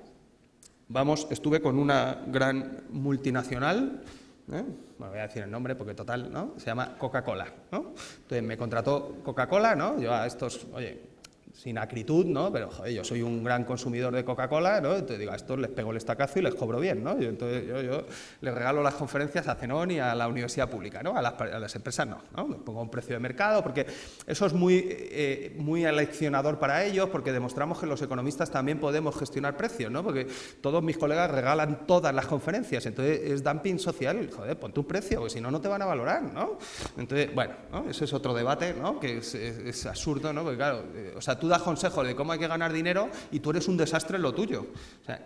vamos, estuve con una gran multinacional, bueno, voy a decir el nombre porque total, ¿no? Se llama Coca-Cola, ¿no? Entonces me contrató Coca-Cola, ¿no? Yo a estos, oye, sin acritud, ¿no? Pero, joder, yo soy un gran consumidor de Coca-Cola, ¿no? Entonces digo, a estos les pego el estacazo y les cobro bien, ¿no? Entonces yo les regalo las conferencias a Zenón y a la universidad pública, ¿no? A las empresas no, ¿no? Les pongo un precio de mercado porque eso es muy aleccionador para ellos, porque demostramos que los economistas también podemos gestionar precios, ¿no? Porque todos mis colegas regalan todas las conferencias, entonces es dumping social, joder, ponte un precio, porque si no, no te van a valorar, ¿no? Entonces, bueno, ¿no? Ese es otro debate, ¿no? Que es absurdo, ¿no? Porque claro, o sea, tú das consejos de cómo hay que ganar dinero y tú eres un desastre en lo tuyo. O sea,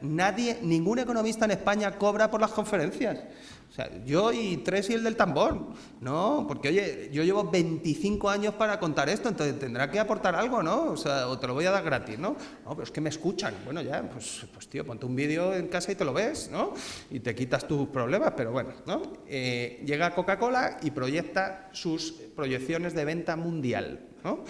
ningún economista en España cobra por las conferencias. O sea, yo y tres y el del tambor. No, porque oye, yo llevo 25 años para contar esto, entonces tendrá que aportar algo, ¿no? O sea, o te lo voy a dar gratis, ¿no? No, pero es que me escuchan. Bueno, ya, pues tío, ponte un vídeo en casa y te lo ves, ¿no? Y te quitas tus problemas, pero bueno, ¿no? Llega Coca-Cola y proyecta sus proyecciones de venta mundial, ¿no?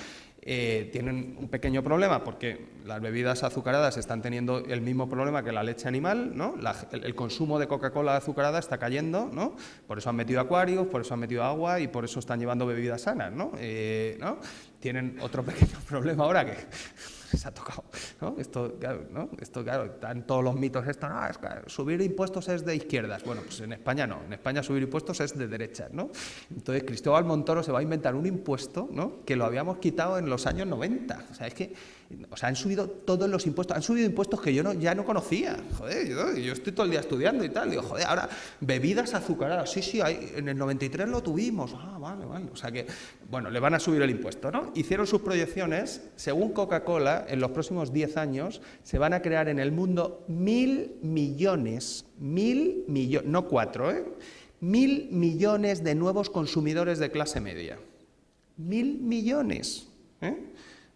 Tienen un pequeño problema porque las bebidas azucaradas están teniendo el mismo problema que la leche animal, ¿no? El consumo de Coca-Cola azucarada está cayendo, ¿no? Por eso han metido acuarios, por eso han metido agua y por eso están llevando bebidas sanas, ¿no? Tienen otro pequeño problema ahora que se ha tocado, ¿no? Esto, claro, están todos los mitos, no, es que subir impuestos es de izquierdas. Bueno, pues en España no, en España subir impuestos es de derechas, ¿no? Entonces Cristóbal Montoro se va a inventar un impuesto, ¿no? Que lo habíamos quitado en los años 90. O sea, es que, han subido todos los impuestos, han subido impuestos que yo ya no conocía. Joder, yo estoy todo el día estudiando y tal, digo, joder, ahora bebidas azucaradas, sí, en el 93 lo tuvimos, vale, o sea que, bueno, le van a subir el impuesto, ¿no? Hicieron sus proyecciones, según Coca-Cola, en los próximos 10 años se van a crear en el mundo 1.000 millones, no 4, 1.000 millones de nuevos consumidores de clase media. 1.000 millones,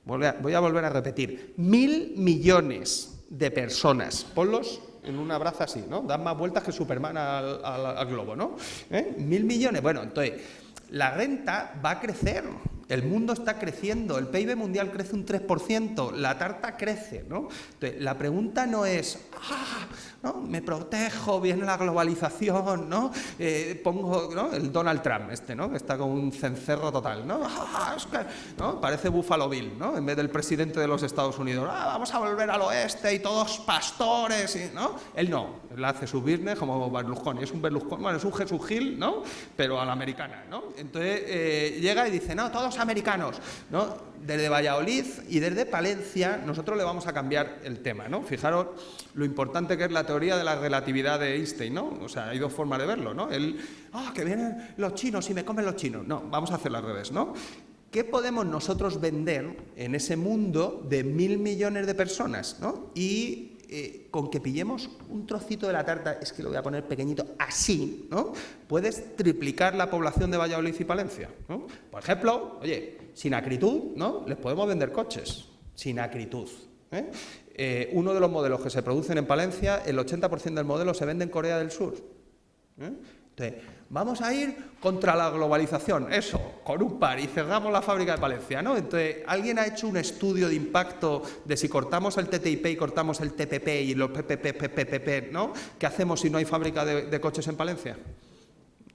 Voy a volver a repetir, 1.000 millones de personas, ponlos en una braza así, ¿no? Dan más vueltas que Superman al globo, ¿no? 1.000 millones. Bueno, entonces, la renta va a crecer. El mundo está creciendo, el PIB mundial crece un 3%, la tarta crece, ¿no? Entonces, la pregunta no es, ¿no? Me protejo, viene la globalización, ¿no? Pongo, ¿no? El Donald Trump, ¿no? Que está con un cencerro total, ¿no? Es que, ¿no? Parece Buffalo Bill, ¿no? En vez del presidente de los Estados Unidos, vamos a volver al oeste y todos pastores, ¿no? Él no, él hace su business como Berlusconi, es un Berlusconi, bueno, es un Jesús Gil, ¿no? Pero a la americana, ¿no? Entonces llega y dice, no, todos americanos, ¿no? Desde Valladolid y desde Palencia nosotros le vamos a cambiar el tema, ¿no? Fijaros lo importante que es la teoría de la relatividad de Einstein, ¿no? O sea, hay dos formas de verlo, ¿no? Que vienen los chinos y me comen los chinos. No, vamos a hacerlo al revés, ¿no? ¿Qué podemos nosotros vender en ese mundo de 1.000 millones de personas, ¿no? Y con que pillemos un trocito de la tarta, es que lo voy a poner pequeñito, así, ¿no? Puedes triplicar la población de Valladolid y Palencia, ¿no? Por ejemplo, oye, sin acritud, ¿no? Les podemos vender coches, sin acritud, uno de los modelos que se producen en Palencia, el 80% del modelo se vende en Corea del Sur, Entonces, vamos a ir contra la globalización, eso, con un par, y cerramos la fábrica de Palencia, ¿no? Entonces, ¿alguien ha hecho un estudio de impacto de si cortamos el TTIP y cortamos el TPP y los PPP, ¿no? ¿Qué hacemos si no hay fábrica de coches en Palencia?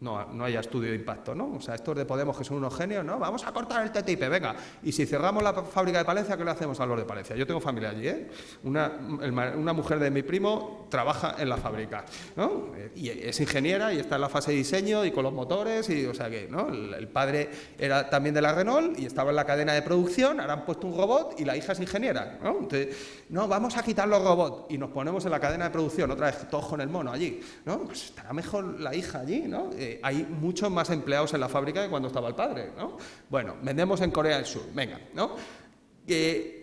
No haya estudio de impacto, ¿no? O sea, estos de Podemos que son unos genios, ¿no? Vamos a cortar el TTIP, venga. Y si cerramos la fábrica de Palencia, ¿qué le hacemos a los de Palencia? Yo tengo familia allí, ¿eh? Una mujer de mi primo trabaja en la fábrica, ¿no? Y es ingeniera y está en la fase de diseño y con los motores, y o sea que, ¿no? El padre era también de la Renault y estaba en la cadena de producción, ahora han puesto un robot y la hija es ingeniera, ¿no? Entonces, no, vamos a quitar los robots y nos ponemos en la cadena de producción, otra vez todos con el mono allí, ¿no? Pues estará mejor la hija allí, ¿no? Hay muchos más empleados en la fábrica que cuando estaba el padre, ¿no? Bueno, vendemos en Corea del Sur, venga, ¿no?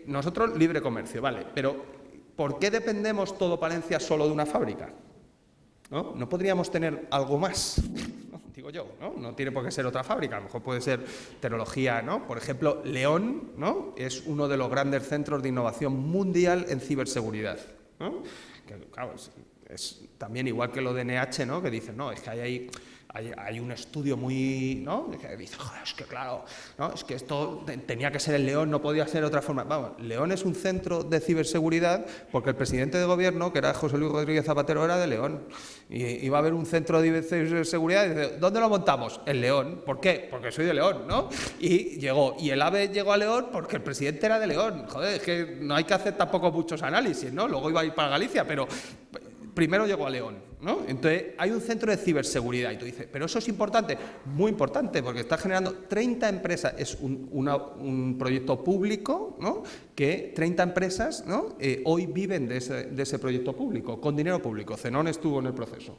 Nosotros libre comercio, vale, pero ¿por qué dependemos todo Palencia solo de una fábrica? ¿No podríamos tener algo más? ¿No? Digo yo, ¿no? No tiene por qué ser otra fábrica, a lo mejor puede ser tecnología, ¿no? Por ejemplo, León, ¿no? Es uno de los grandes centros de innovación mundial en ciberseguridad, ¿no? Que, claro, es también igual que lo de NH, ¿no? Que dicen, no, es que hay un estudio muy, ¿no? Que dice, joder, es que claro, ¿no? Es que esto tenía que ser en León, no podía ser de otra forma. Vamos, León es un centro de ciberseguridad porque el presidente de gobierno, que era José Luis Rodríguez Zapatero, era de León. Y iba a haber un centro de ciberseguridad y dice, ¿dónde lo montamos? En León. ¿Por qué? Porque soy de León, ¿no? Y llegó. Y el AVE llegó a León porque el presidente era de León. Joder, es que no hay que hacer tampoco muchos análisis, ¿no? Luego iba a ir para Galicia, pero primero llegó a León, ¿no? Entonces, hay un centro de ciberseguridad y tú dices, ¿pero eso es importante? Muy importante, porque está generando 30 empresas, es un proyecto público, ¿no? Que 30 empresas, ¿no? Hoy viven de ese proyecto público, con dinero público. Zenón estuvo en el proceso,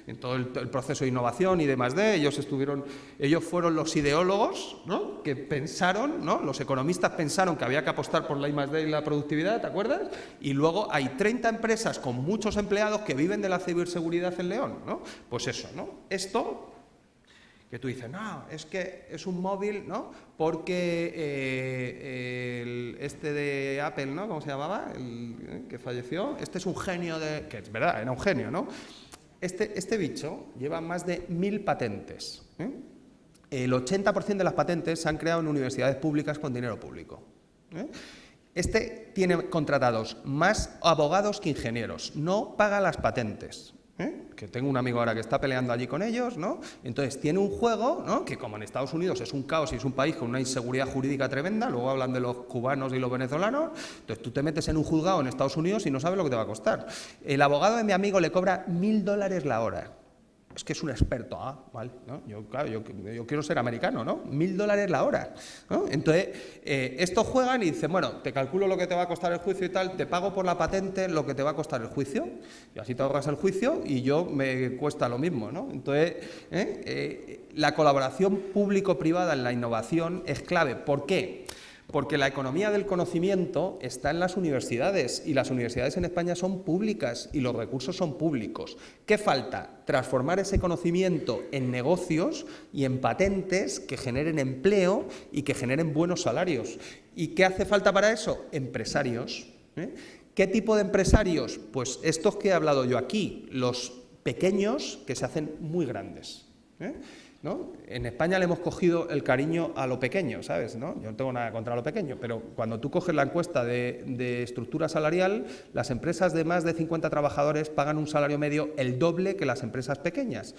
en todo el proceso de innovación y demás ellos fueron los ideólogos, ¿no? Que pensaron, ¿no? Los economistas pensaron que había que apostar por la I+D y la productividad, ¿te acuerdas? Y luego hay 30 empresas con muchos empleados que viven de la ciberseguridad en León, ¿no? Pues eso, ¿no? Esto, que tú dices, no, es que es un móvil, ¿no? Porque este de Apple, ¿no? ¿Cómo se llamaba? El que falleció. Este es un genio que es verdad, era un genio, ¿no? Este bicho lleva más de 1.000 patentes, ¿eh? El 80% de las patentes se han creado en universidades públicas con dinero público, ¿eh? Este tiene contratados más abogados que ingenieros, no paga las patentes, ¿eh? Que tengo un amigo ahora que está peleando allí con ellos, ¿no? Entonces tiene un juego, ¿no? Que como en Estados Unidos es un caos y es un país con una inseguridad jurídica tremenda, luego hablan de los cubanos y los venezolanos, entonces tú te metes en un juzgado en Estados Unidos y no sabes lo que te va a costar. El abogado de mi amigo le cobra $1.000 la hora. Es que es un experto, vale, ¿no? Yo quiero ser americano, ¿no? $1.000 la hora, ¿no? Entonces, estos juegan y dicen, bueno, te calculo lo que te va a costar el juicio y tal, te pago por la patente lo que te va a costar el juicio, y así te ahorras el juicio y yo me cuesta lo mismo, ¿no? Entonces, la colaboración público-privada en la innovación es clave. ¿Por qué? Porque la economía del conocimiento está en las universidades y las universidades en España son públicas y los recursos son públicos. ¿Qué falta? Transformar ese conocimiento en negocios y en patentes que generen empleo y que generen buenos salarios. ¿Y qué hace falta para eso? Empresarios, ¿eh? ¿Qué tipo de empresarios? Pues estos que he hablado yo aquí, los pequeños que se hacen muy grandes, ¿no? En España le hemos cogido el cariño a lo pequeño, ¿sabes? ¿No? Yo no tengo nada contra lo pequeño, pero cuando tú coges la encuesta de estructura salarial, las empresas de más de 50 trabajadores pagan un salario medio el doble que las empresas pequeñas.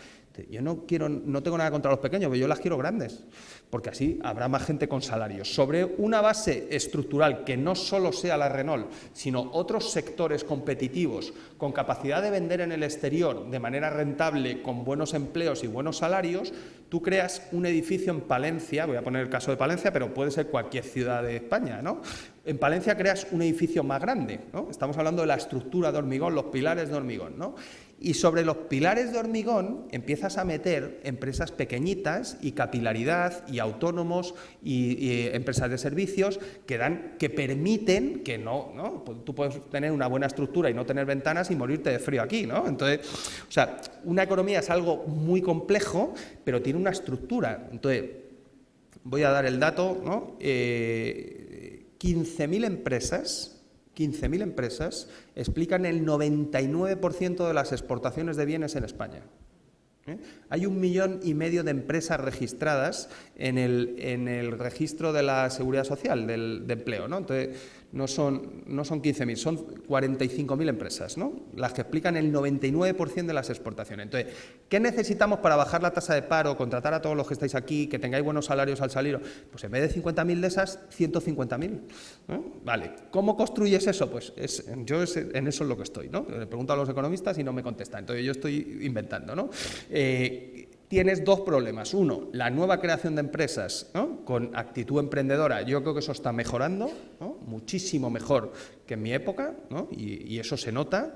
Yo no tengo nada contra los pequeños, pero yo las quiero grandes, porque así habrá más gente con salarios. Sobre una base estructural que no solo sea la Renault, sino otros sectores competitivos, con capacidad de vender en el exterior de manera rentable, con buenos empleos y buenos salarios, tú creas un edificio en Palencia, voy a poner el caso de Palencia, pero puede ser cualquier ciudad de España, ¿no? En Palencia creas un edificio más grande, ¿no? Estamos hablando de la estructura de hormigón, los pilares de hormigón, ¿no? Y sobre los pilares de hormigón empiezas a meter empresas pequeñitas y capilaridad y autónomos y empresas de servicios que permiten que no, pues tú puedes tener una buena estructura y no tener ventanas y morirte de frío aquí, ¿no? Entonces, o sea, una economía es algo muy complejo, pero tiene una estructura. Entonces, voy a dar el dato, ¿no? 15.000 empresas explican el 99% de las exportaciones de bienes en España. Hay 1,5 millones de empresas registradas en el registro de la Seguridad Social, de empleo, ¿no? Entonces, no son 15.000, son 45.000 empresas, ¿no? Las que explican el 99% de las exportaciones. Entonces, ¿qué necesitamos para bajar la tasa de paro, contratar a todos los que estáis aquí, que tengáis buenos salarios al salir? Pues en vez de 50.000 de esas, 150.000. Vale, ¿cómo construyes eso? Pues en eso es lo que estoy, ¿no? Le pregunto a los economistas y no me contestan, entonces yo estoy inventando, ¿no? Tienes dos problemas. Uno, la nueva creación de empresas, ¿no? Con actitud emprendedora. Yo creo que eso está mejorando, ¿no? Muchísimo mejor que en mi época, ¿no? Y eso se nota.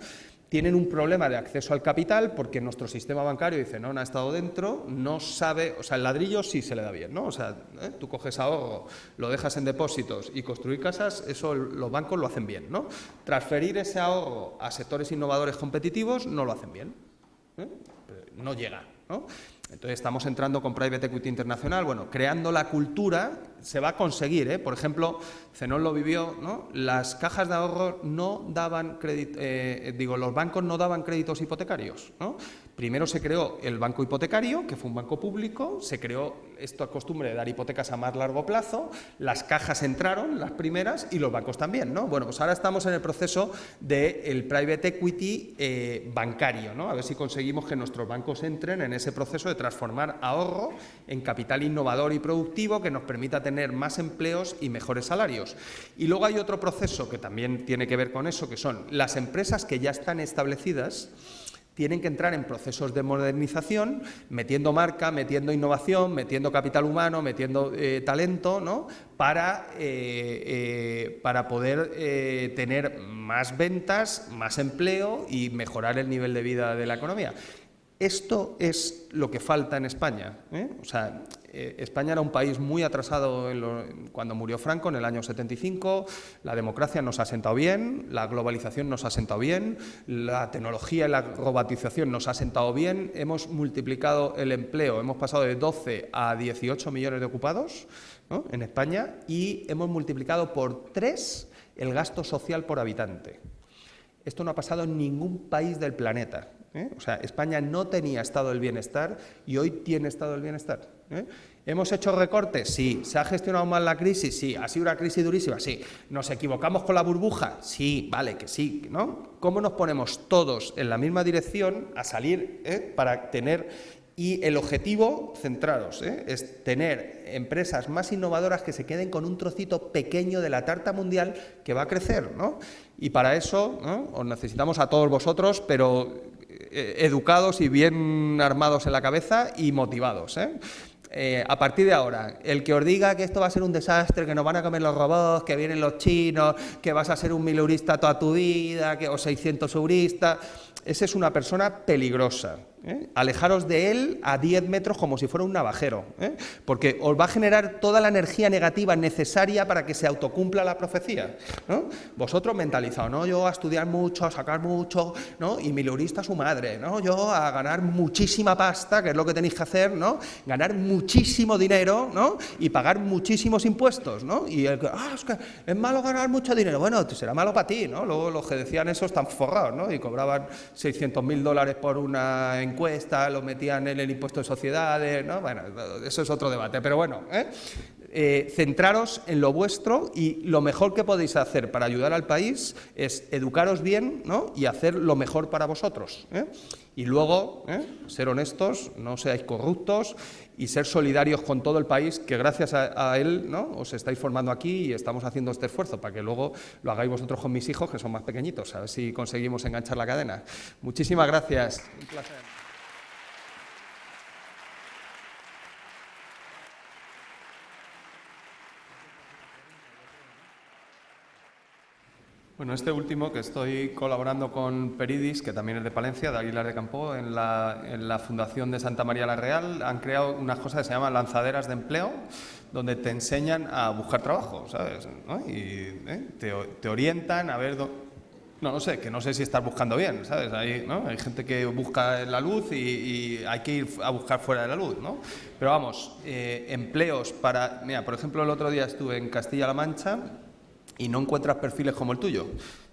Tienen un problema de acceso al capital porque nuestro sistema bancario dice, no ha estado dentro, no sabe, o sea, el ladrillo sí se le da bien, ¿no? O sea, tú coges ahorro, lo dejas en depósitos y construir casas, eso los bancos lo hacen bien, ¿no? Transferir ese ahorro a sectores innovadores competitivos no lo hacen bien, no llega, ¿no? Entonces estamos entrando con Private Equity Internacional, bueno, creando la cultura, se va a conseguir, Por ejemplo, Zenón lo vivió, ¿no? Las cajas de ahorro no daban crédito, los bancos no daban créditos hipotecarios, ¿no? Primero se creó el banco hipotecario, que fue un banco público, se creó esta costumbre de dar hipotecas a más largo plazo, las cajas entraron, las primeras, y los bancos también, ¿no? Bueno, pues ahora estamos en el proceso del private equity bancario, ¿no? A ver si conseguimos que nuestros bancos entren en ese proceso de transformar ahorro en capital innovador y productivo que nos permita tener más empleos y mejores salarios. Y luego hay otro proceso que también tiene que ver con eso, que son las empresas que ya están establecidas, tienen que entrar en procesos de modernización, metiendo marca, metiendo innovación, metiendo capital humano, metiendo talento, ¿no? Para poder tener más ventas, más empleo y mejorar el nivel de vida de la economía. Esto es lo que falta en España, O sea, España era un país muy atrasado cuando murió Franco en el año 75, la democracia nos ha sentado bien, la globalización nos ha sentado bien, la tecnología y la robotización nos ha sentado bien, hemos multiplicado el empleo, hemos pasado de 12 a 18 millones de ocupados, ¿no? En España, y hemos multiplicado por 3 el gasto social por habitante. Esto no ha pasado en ningún país del planeta. O sea, España no tenía estado del bienestar y hoy tiene estado del bienestar. ¿Hemos hecho recortes? Sí. ¿Se ha gestionado mal la crisis? Sí. ¿Ha sido una crisis durísima? Sí. ¿Nos equivocamos con la burbuja? Sí, vale, que sí, ¿no? ¿Cómo nos ponemos todos en la misma dirección a salir para tener... Y el objetivo, centrados, es tener empresas más innovadoras que se queden con un trocito pequeño de la tarta mundial que va a crecer, ¿no? Y para eso, ¿no? Os necesitamos a todos vosotros, pero educados y bien armados en la cabeza y motivados, a partir de ahora, el que os diga que esto va a ser un desastre, que nos van a comer los robots, que vienen los chinos, que vas a ser un 1000 eurista toda tu vida, o 600 euristas, esa es una persona peligrosa. Alejaros de él a 10 metros como si fuera un navajero, porque os va a generar toda la energía negativa necesaria para que se autocumpla la profecía, ¿no? Vosotros mentalizados, ¿no? Yo a estudiar mucho, a sacar mucho, ¿no? Y 1000 eurista su madre, ¿no? Yo a ganar muchísima pasta, que es lo que tenéis que hacer, ¿no? Ganar muchísima muchísimo dinero, ¿no? Y pagar muchísimos impuestos, ¿no? Y es que es malo ganar mucho dinero. Bueno, será malo para ti, ¿no? Luego los que decían eso están forrados, ¿no? Y cobraban $600.000 por una encuesta, lo metían en el impuesto de sociedades, ¿no? Bueno, eso es otro debate, pero bueno, centraros en lo vuestro, y lo mejor que podéis hacer para ayudar al país es educaros bien, ¿no? Y hacer lo mejor para vosotros, y luego ser honestos, no seáis corruptos, y ser solidarios con todo el país, que gracias a él, ¿no? Os estáis formando aquí y estamos haciendo este esfuerzo para que luego lo hagáis vosotros con mis hijos, que son más pequeñitos, a ver si conseguimos enganchar la cadena. Muchísimas gracias. Un placer. Bueno, este último, que estoy colaborando con Peridis, que también es de Palencia, de Aguilar de Campo, en la Fundación de Santa María la Real, han creado unas cosas que se llaman lanzaderas de empleo, donde te enseñan a buscar trabajo, ¿sabes? ¿No? Y te orientan a ver... No sé, que no sé si estás buscando bien, ¿sabes? Hay gente que busca en la luz y hay que ir a buscar fuera de la luz, ¿no? Pero vamos, empleos para... Mira, por ejemplo, el otro día estuve en Castilla-La Mancha y no encuentras perfiles como el tuyo.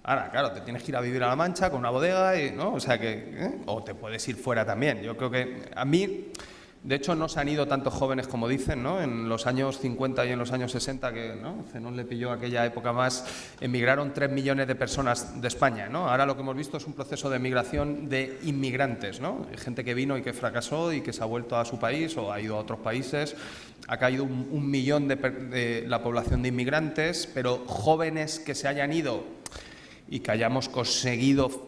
Ahora, claro, te tienes que ir a vivir a La Mancha con una bodega, ¿no? O sea que... o te puedes ir fuera también. Yo creo que a mí... De hecho, no se han ido tantos jóvenes como dicen, ¿no? En los años 50 y en los años 60, que ¿no? Zenón le pilló aquella época más, emigraron 3 millones de personas de España, ¿no? Ahora lo que hemos visto es un proceso de migración de inmigrantes, ¿no? Gente que vino y que fracasó y que se ha vuelto a su país o ha ido a otros países. Ha caído un millón de la población de inmigrantes, pero jóvenes que se hayan ido y que hayamos conseguido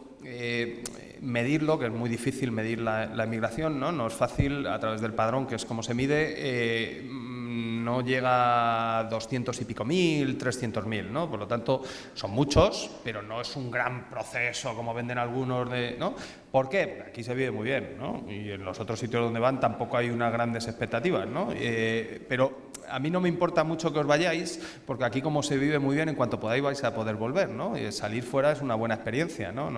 medirlo, que es muy difícil medir la inmigración, ¿no? No es fácil a través del padrón, que es como se mide, no llega a 200 y pico mil, 300.000, ¿no? Por lo tanto, son muchos, pero no es un gran proceso como venden algunos, ¿no? ¿Por qué? Porque aquí se vive muy bien, ¿no? Y en los otros sitios donde van tampoco hay unas grandes expectativas, ¿no? Pero a mí no me importa mucho que os vayáis, porque aquí como se vive muy bien, en cuanto podáis vais a poder volver, ¿no? Salir fuera es una buena experiencia, ¿no?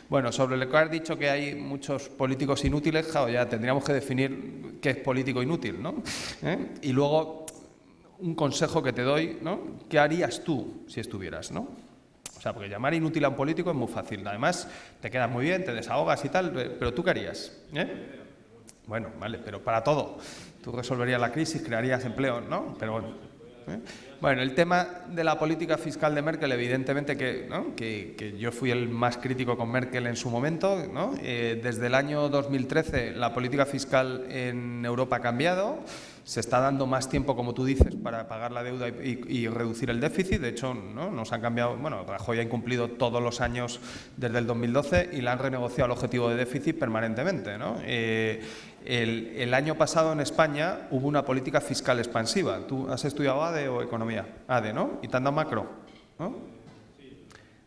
Bueno, sobre lo que has dicho que hay muchos políticos inútiles, claro, ya tendríamos que definir qué es político inútil, ¿no? Y luego, un consejo que te doy, ¿no? ¿Qué harías tú si estuvieras, ¿no? O sea, porque llamar inútil a un político es muy fácil. Además, te quedas muy bien, te desahogas y tal, pero ¿tú qué harías? Bueno, vale, pero para todo. Tú resolverías la crisis, crearías empleo, ¿no? Pero bueno. Bueno, el tema de la política fiscal de Merkel, evidentemente que yo fui el más crítico con Merkel en su momento, ¿no? Desde el año 2013 la política fiscal en Europa ha cambiado. Se está dando más tiempo, como tú dices, para pagar la deuda y reducir el déficit. De hecho, ¿no? Nos han cambiado, bueno, Rajoy ha incumplido todos los años desde el 2012 y le han renegociado el objetivo de déficit permanentemente, ¿no? El año pasado en España hubo una política fiscal expansiva. ¿Tú has estudiado ADE o Economía? ADE, ¿no? ¿Y te han dado macro? ¿No?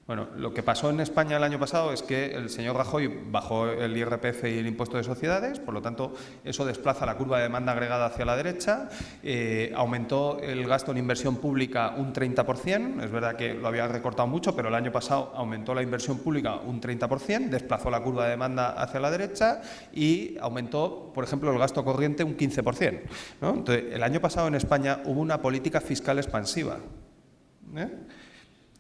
Bueno, lo que pasó en España el año pasado es que el señor Rajoy bajó el IRPF y el impuesto de sociedades, por lo tanto, eso desplaza la curva de demanda agregada hacia la derecha, aumentó el gasto en inversión pública un 30%, es verdad que lo había recortado mucho, pero el año pasado aumentó la inversión pública un 30%, desplazó la curva de demanda hacia la derecha y aumentó, por ejemplo, el gasto corriente un 15%, ¿no? Entonces, el año pasado en España hubo una política fiscal expansiva.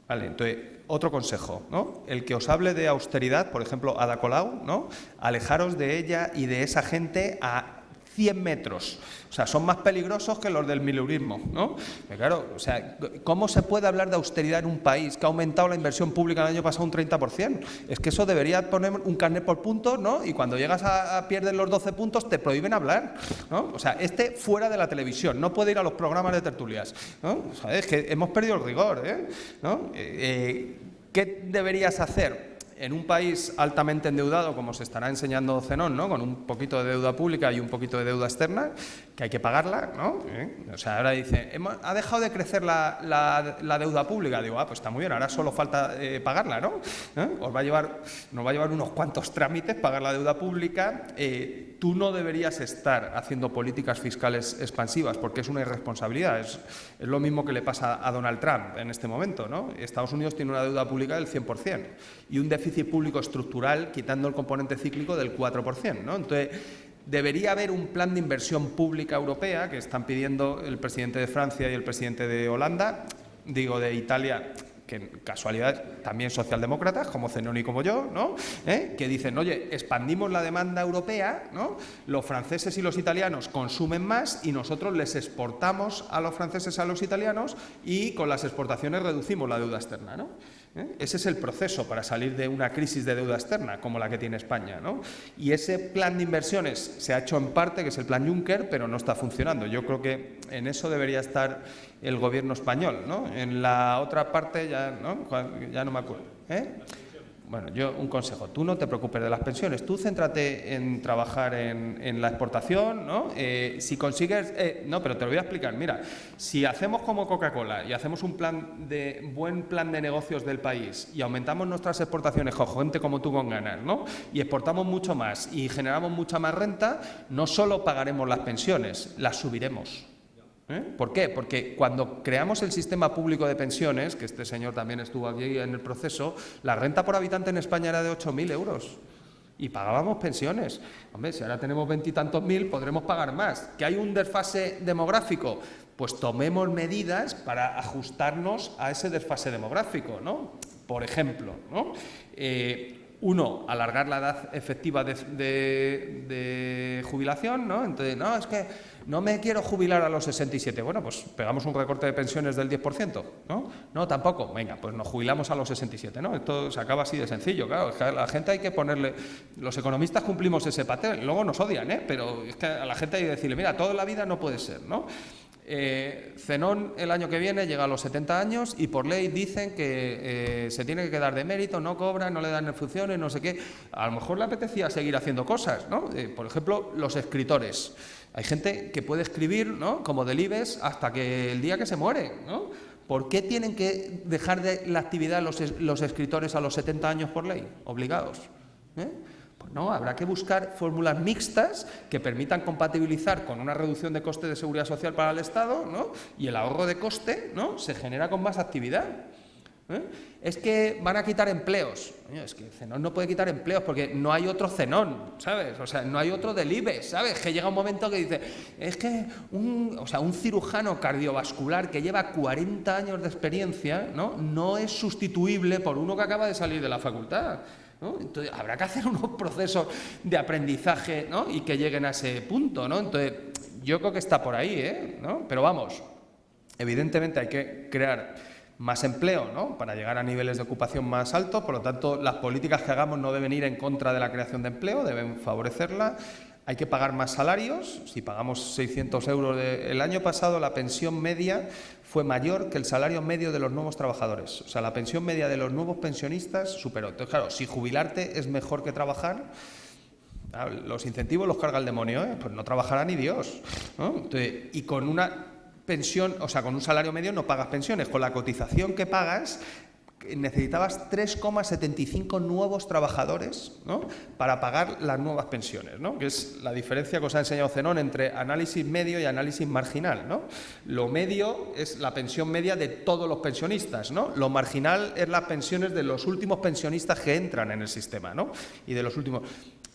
Vale, entonces, otro consejo, ¿no? El que os hable de austeridad, por ejemplo, Ada Colau, ¿no? Alejaros de ella y de esa gente a 100 metros. O sea, son más peligrosos que los del mileurismo, ¿no? Pero claro, o sea, ¿cómo se puede hablar de austeridad en un país que ha aumentado la inversión pública el año pasado un 30%? Es que eso debería poner un carnet por puntos, ¿no? Y cuando llegas a pierdes los 12 puntos te prohíben hablar, ¿no? O sea, fuera de la televisión, no puede ir a los programas de tertulias, ¿no? O sea, es que hemos perdido el rigor, ¿no? ¿Qué deberías hacer en un país altamente endeudado, como se estará enseñando Zenón, ¿no? Con un poquito de deuda pública y un poquito de deuda externa, que hay que pagarla, ¿no? O sea, ahora dice, ha dejado de crecer la deuda pública. Digo, pues está muy bien, ahora solo falta pagarla, ¿no? Nos va a llevar unos cuantos trámites pagar la deuda pública. Tú no deberías estar haciendo políticas fiscales expansivas porque es una irresponsabilidad. Es lo mismo que le pasa a Donald Trump en este momento, ¿no? Estados Unidos tiene una deuda pública del 100% y un déficit público estructural, quitando el componente cíclico, del 4%, ¿no? Entonces, Debería haber un plan de inversión pública europea que están pidiendo el presidente de Francia y el presidente de Holanda, digo de Italia, que en casualidad también socialdemócratas, como Zenón y como yo, ¿no? Que dicen, oye, expandimos la demanda europea, ¿no? Los franceses y los italianos consumen más y nosotros les exportamos a los franceses, a los italianos, y con las exportaciones reducimos la deuda externa, ¿no? Ese es el proceso para salir de una crisis de deuda externa como la que tiene España, ¿no? Y ese plan de inversiones se ha hecho en parte, que es el plan Juncker, pero no está funcionando. Yo creo que en eso debería estar el gobierno español, ¿no? En la otra parte ya no me acuerdo. Bueno, yo un consejo, tú no te preocupes de las pensiones, tú céntrate en trabajar en la exportación, ¿no? Si consigues, no, pero te lo voy a explicar, mira, si hacemos como Coca-Cola y hacemos un buen plan de negocios del país y aumentamos nuestras exportaciones con gente como tú con ganas, ¿no? Y exportamos mucho más y generamos mucha más renta, no solo pagaremos las pensiones, las subiremos. ¿Por qué? Porque cuando creamos el sistema público de pensiones, que este señor también estuvo aquí en el proceso, la renta por habitante en España era de 8.000 euros y pagábamos pensiones. Hombre, si ahora tenemos 20 y tantos mil, podremos pagar más. ¿Que hay un desfase demográfico? Pues tomemos medidas para ajustarnos a ese desfase demográfico, ¿no? Por ejemplo, ¿no? Uno, alargar la edad efectiva de jubilación, ¿no? Entonces, no, es que no me quiero jubilar a los 67. Bueno, pues pegamos un recorte de pensiones del 10%, ¿no? No, tampoco. Venga, pues nos jubilamos a los 67, ¿no? Esto se acaba así de sencillo, claro. Es que a la gente hay que ponerle... Los economistas cumplimos ese papel, luego nos odian, pero es que a la gente hay que decirle, mira, toda la vida no puede ser, ¿no? Zenón el año que viene llega a los 70 años y por ley dicen que se tiene que quedar de mérito, no cobra, no le dan funciones, no sé qué. A lo mejor le apetecía seguir haciendo cosas, ¿no? Por ejemplo, los escritores. Hay gente que puede escribir, ¿no? Como Delibes hasta que el día que se muere, ¿no? ¿Por qué tienen que dejar de la actividad los escritores a los 70 años por ley? Obligados. Pues no, habrá que buscar fórmulas mixtas que permitan compatibilizar con una reducción de coste de seguridad social para el Estado, ¿no? Y el ahorro de coste, ¿no? Se genera con más actividad. Es que van a quitar empleos. Es que Zenón no puede quitar empleos porque no hay otro Zenón, ¿sabes? O sea, no hay otro Delibes, ¿sabes? Que llega un momento que dice, es que un cirujano cardiovascular que lleva 40 años de experiencia, ¿no? No es sustituible por uno que acaba de salir de la facultad, ¿no? Entonces, habrá que hacer unos procesos de aprendizaje, ¿no? Y que lleguen a ese punto, ¿no? Entonces, yo creo que está por ahí, ¿no? Pero vamos, evidentemente hay que crear más empleo, ¿no? Para llegar a niveles de ocupación más altos, por lo tanto, las políticas que hagamos no deben ir en contra de la creación de empleo, deben favorecerla. Hay que pagar más salarios. Si pagamos 600 euros el año pasado, la pensión media fue mayor que el salario medio de los nuevos trabajadores. O sea, la pensión media de los nuevos pensionistas superó. Entonces, claro, si jubilarte es mejor que trabajar, los incentivos los carga el demonio, pues no trabajará ni Dios, ¿no? Entonces, y con una pensión, o sea, con un salario medio no pagas pensiones. Con la cotización que pagas necesitabas 3,75 nuevos trabajadores, ¿no? Para pagar las nuevas pensiones, ¿no? Que es la diferencia que os ha enseñado Zenón entre análisis medio y análisis marginal, ¿no? Lo medio es la pensión media de todos los pensionistas, ¿no? Lo marginal es las pensiones de los últimos pensionistas que entran en el sistema, ¿no? Y de los últimos...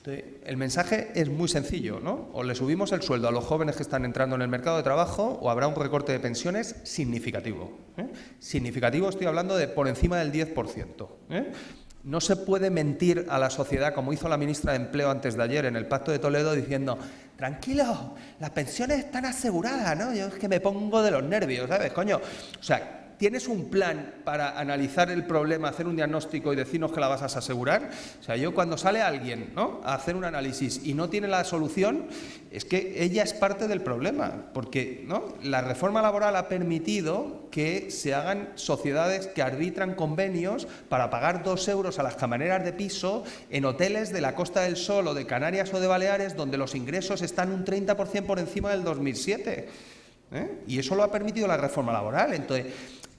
Entonces, el mensaje es muy sencillo, ¿no? O le subimos el sueldo a los jóvenes que están entrando en el mercado de trabajo o habrá un recorte de pensiones significativo. Significativo, estoy hablando de por encima del 10%. No se puede mentir a la sociedad como hizo la ministra de Empleo antes de ayer en el Pacto de Toledo diciendo, tranquilo, las pensiones están aseguradas, ¿no? Yo es que me pongo de los nervios, ¿sabes? Coño, o sea... ¿Tienes un plan para analizar el problema, hacer un diagnóstico y decirnos que la vas a asegurar? O sea, yo cuando sale alguien, ¿no?, a hacer un análisis y no tiene la solución, es que ella es parte del problema, porque, ¿no?, la reforma laboral ha permitido que se hagan sociedades que arbitran convenios para pagar 2 euros a las camareras de piso en hoteles de la Costa del Sol o de Canarias o de Baleares, donde los ingresos están un 30% por encima del 2007. Y eso lo ha permitido la reforma laboral. Entonces,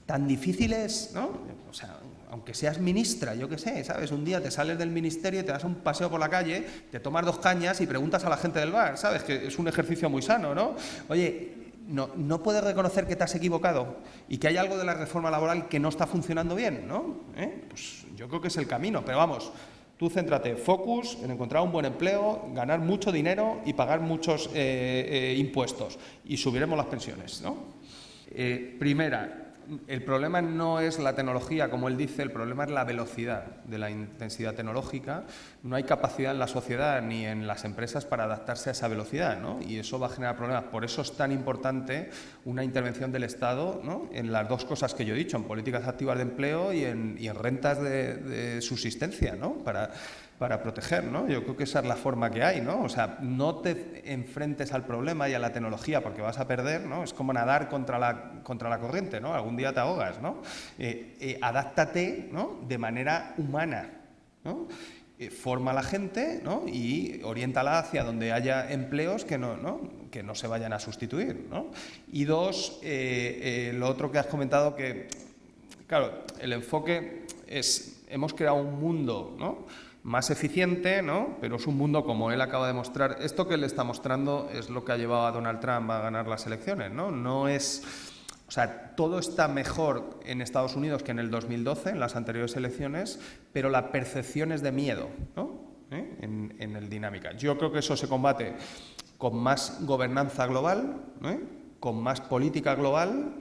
tan difícil es, ¿no? O sea, aunque seas ministra, yo qué sé, ¿sabes? Un día te sales del ministerio y te das un paseo por la calle, te tomas 2 cañas y preguntas a la gente del bar, ¿sabes? Que es un ejercicio muy sano, ¿no? Oye, no puedes reconocer que te has equivocado y que hay algo de la reforma laboral que no está funcionando bien, ¿no? Pues yo creo que es el camino, pero vamos, Tú céntrate, focus en encontrar un buen empleo, ganar mucho dinero y pagar muchos impuestos y subiremos las pensiones, ¿no? Primera, el problema no es la tecnología, como él dice, el problema es la velocidad de la intensidad tecnológica. No hay capacidad en la sociedad ni en las empresas para adaptarse a esa velocidad, ¿no? Y eso va a generar problemas. Por eso es tan importante una intervención del Estado, ¿no?, en las dos cosas que yo he dicho, en políticas activas de empleo y en rentas de subsistencia, ¿no?, para proteger, ¿no? Yo creo que esa es la forma que hay, ¿no? O sea, no te enfrentes al problema y a la tecnología porque vas a perder, ¿no? Es como nadar contra la corriente, ¿no? Algún día te ahogas, ¿no? Adáptate, ¿no?, de manera humana, ¿no? Forma a la gente, ¿no?, y oriéntala hacia donde haya empleos que no se vayan a sustituir, ¿no? Y dos, lo otro que has comentado, que, claro, el enfoque es, hemos creado un mundo, ¿no?, más eficiente, ¿no?, pero es un mundo, como él acaba de mostrar. Esto que él está mostrando es lo que ha llevado a Donald Trump a ganar las elecciones, ¿no? No es, o sea, todo está mejor en Estados Unidos que en el 2012, en las anteriores elecciones, pero la percepción es de miedo, ¿no?, en el dinámica. Yo creo que eso se combate con más gobernanza global, con más política global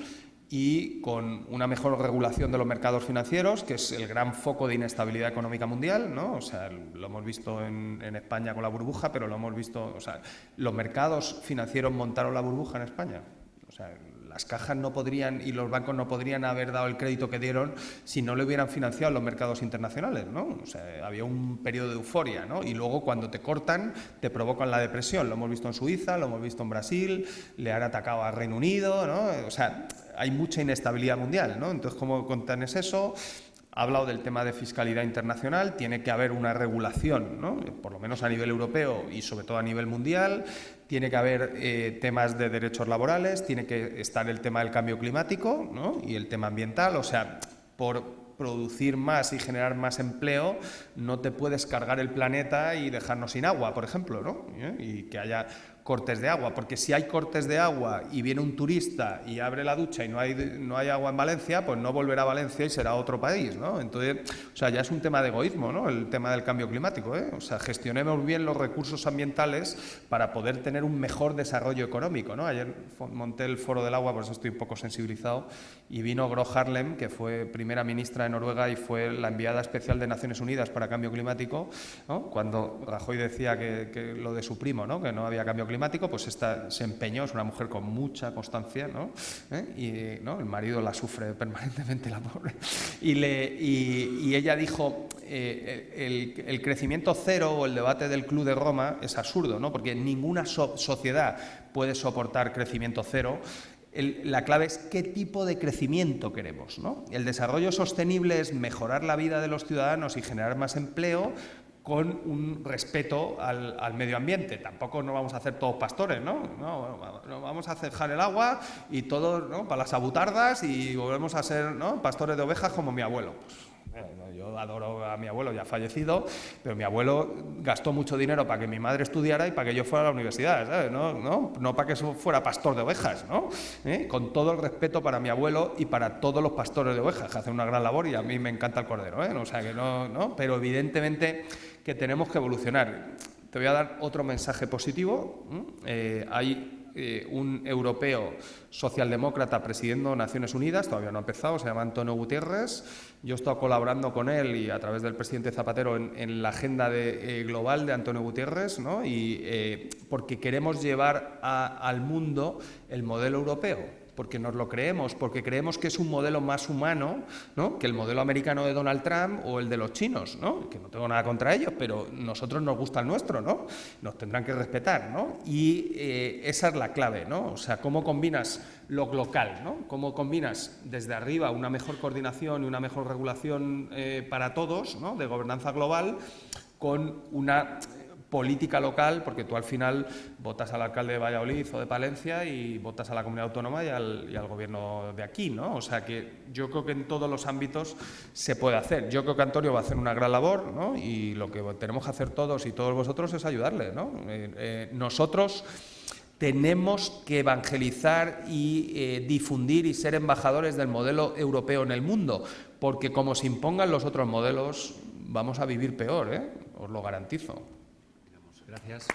y con una mejor regulación de los mercados financieros, que es el gran foco de inestabilidad económica mundial, ¿no? O sea, lo hemos visto en España con la burbuja, pero lo hemos visto, o sea, los mercados financieros montaron la burbuja en España. O sea, las cajas no podrían y los bancos no podrían haber dado el crédito que dieron si no le hubieran financiado los mercados internacionales, ¿no? O sea, había un periodo de euforia, ¿no? Y luego cuando te cortan te provocan la depresión. Lo hemos visto en Suiza, lo hemos visto en Brasil, le han atacado al Reino Unido, ¿no? O sea, hay mucha inestabilidad mundial, ¿no? Entonces, ¿cómo contienes eso? Ha hablado del tema de fiscalidad internacional, tiene que haber una regulación, ¿no?, por lo menos a nivel europeo y sobre todo a nivel mundial, tiene que haber temas de derechos laborales, tiene que estar el tema del cambio climático, ¿no?, y el tema ambiental. O sea, por producir más y generar más empleo no te puedes cargar el planeta y dejarnos sin agua, por ejemplo, ¿no?, y que haya cortes de agua, porque si hay cortes de agua y viene un turista y abre la ducha y no hay agua en Valencia, pues no volverá a Valencia y será otro país, ¿no? Entonces, o sea, ya es un tema de egoísmo, ¿no?, el tema del cambio climático, ¿eh? O sea, gestionemos bien los recursos ambientales para poder tener un mejor desarrollo económico, ¿no? Ayer monté el Foro del Agua, por eso estoy un poco sensibilizado, y vino Gro Harlem, que fue primera ministra de Noruega y fue la enviada especial de Naciones Unidas para cambio climático, ¿no? Cuando Rajoy decía que lo de su primo, ¿no?, que no había cambio climático, pues esta se empeñó, es una mujer con mucha constancia, ¿no? Y ¿no?, el marido la sufre permanentemente, la pobre. Y ella dijo, el crecimiento cero o el debate del Club de Roma es absurdo, ¿no?, porque ninguna sociedad puede soportar crecimiento cero. La clave es qué tipo de crecimiento queremos, ¿no? El desarrollo sostenible es mejorar la vida de los ciudadanos y generar más empleo, con un respeto al medio ambiente. Tampoco nos vamos a hacer todos pastores, ¿no? No vamos a cejar el agua y todos, ¿no?, para las abutardas, y volvemos a ser, ¿no?, pastores de ovejas como mi abuelo. Pues, yo adoro a mi abuelo, ya fallecido, pero mi abuelo gastó mucho dinero para que mi madre estudiara y para que yo fuera a la universidad, ¿sabes? No para que eso fuera pastor de ovejas, ¿no? Con todo el respeto para mi abuelo y para todos los pastores de ovejas, que hacen una gran labor, y a mí me encanta el cordero, ¿eh? O sea, que no, pero evidentemente que tenemos que evolucionar. Te voy a dar otro mensaje positivo. Hay un europeo socialdemócrata presidiendo Naciones Unidas, todavía no ha empezado, se llama Antonio Guterres. Yo he estado colaborando con él y a través del presidente Zapatero en la agenda global de Antonio Guterres, ¿no? Y porque queremos llevar al mundo el modelo europeo, porque nos lo creemos, porque creemos que es un modelo más humano, ¿no?, que el modelo americano de Donald Trump o el de los chinos, ¿no?, que no tengo nada contra ellos, pero nosotros nos gusta el nuestro, ¿no?, nos tendrán que respetar, ¿no? Y esa es la clave, ¿no? O sea, cómo combinas lo local, ¿no?, cómo combinas desde arriba una mejor coordinación y una mejor regulación para todos, ¿no?, de gobernanza global, con una política local, porque tú al final votas al alcalde de Valladolid o de Palencia y votas a la comunidad autónoma y al gobierno de aquí, ¿no? O sea que yo creo que en todos los ámbitos se puede hacer. Yo creo que Antonio va a hacer una gran labor, ¿no?, y lo que tenemos que hacer todos y todos vosotros es ayudarle, ¿no? Nosotros tenemos que evangelizar y difundir y ser embajadores del modelo europeo en el mundo, porque como se impongan los otros modelos, vamos a vivir peor, os lo garantizo. Gracias.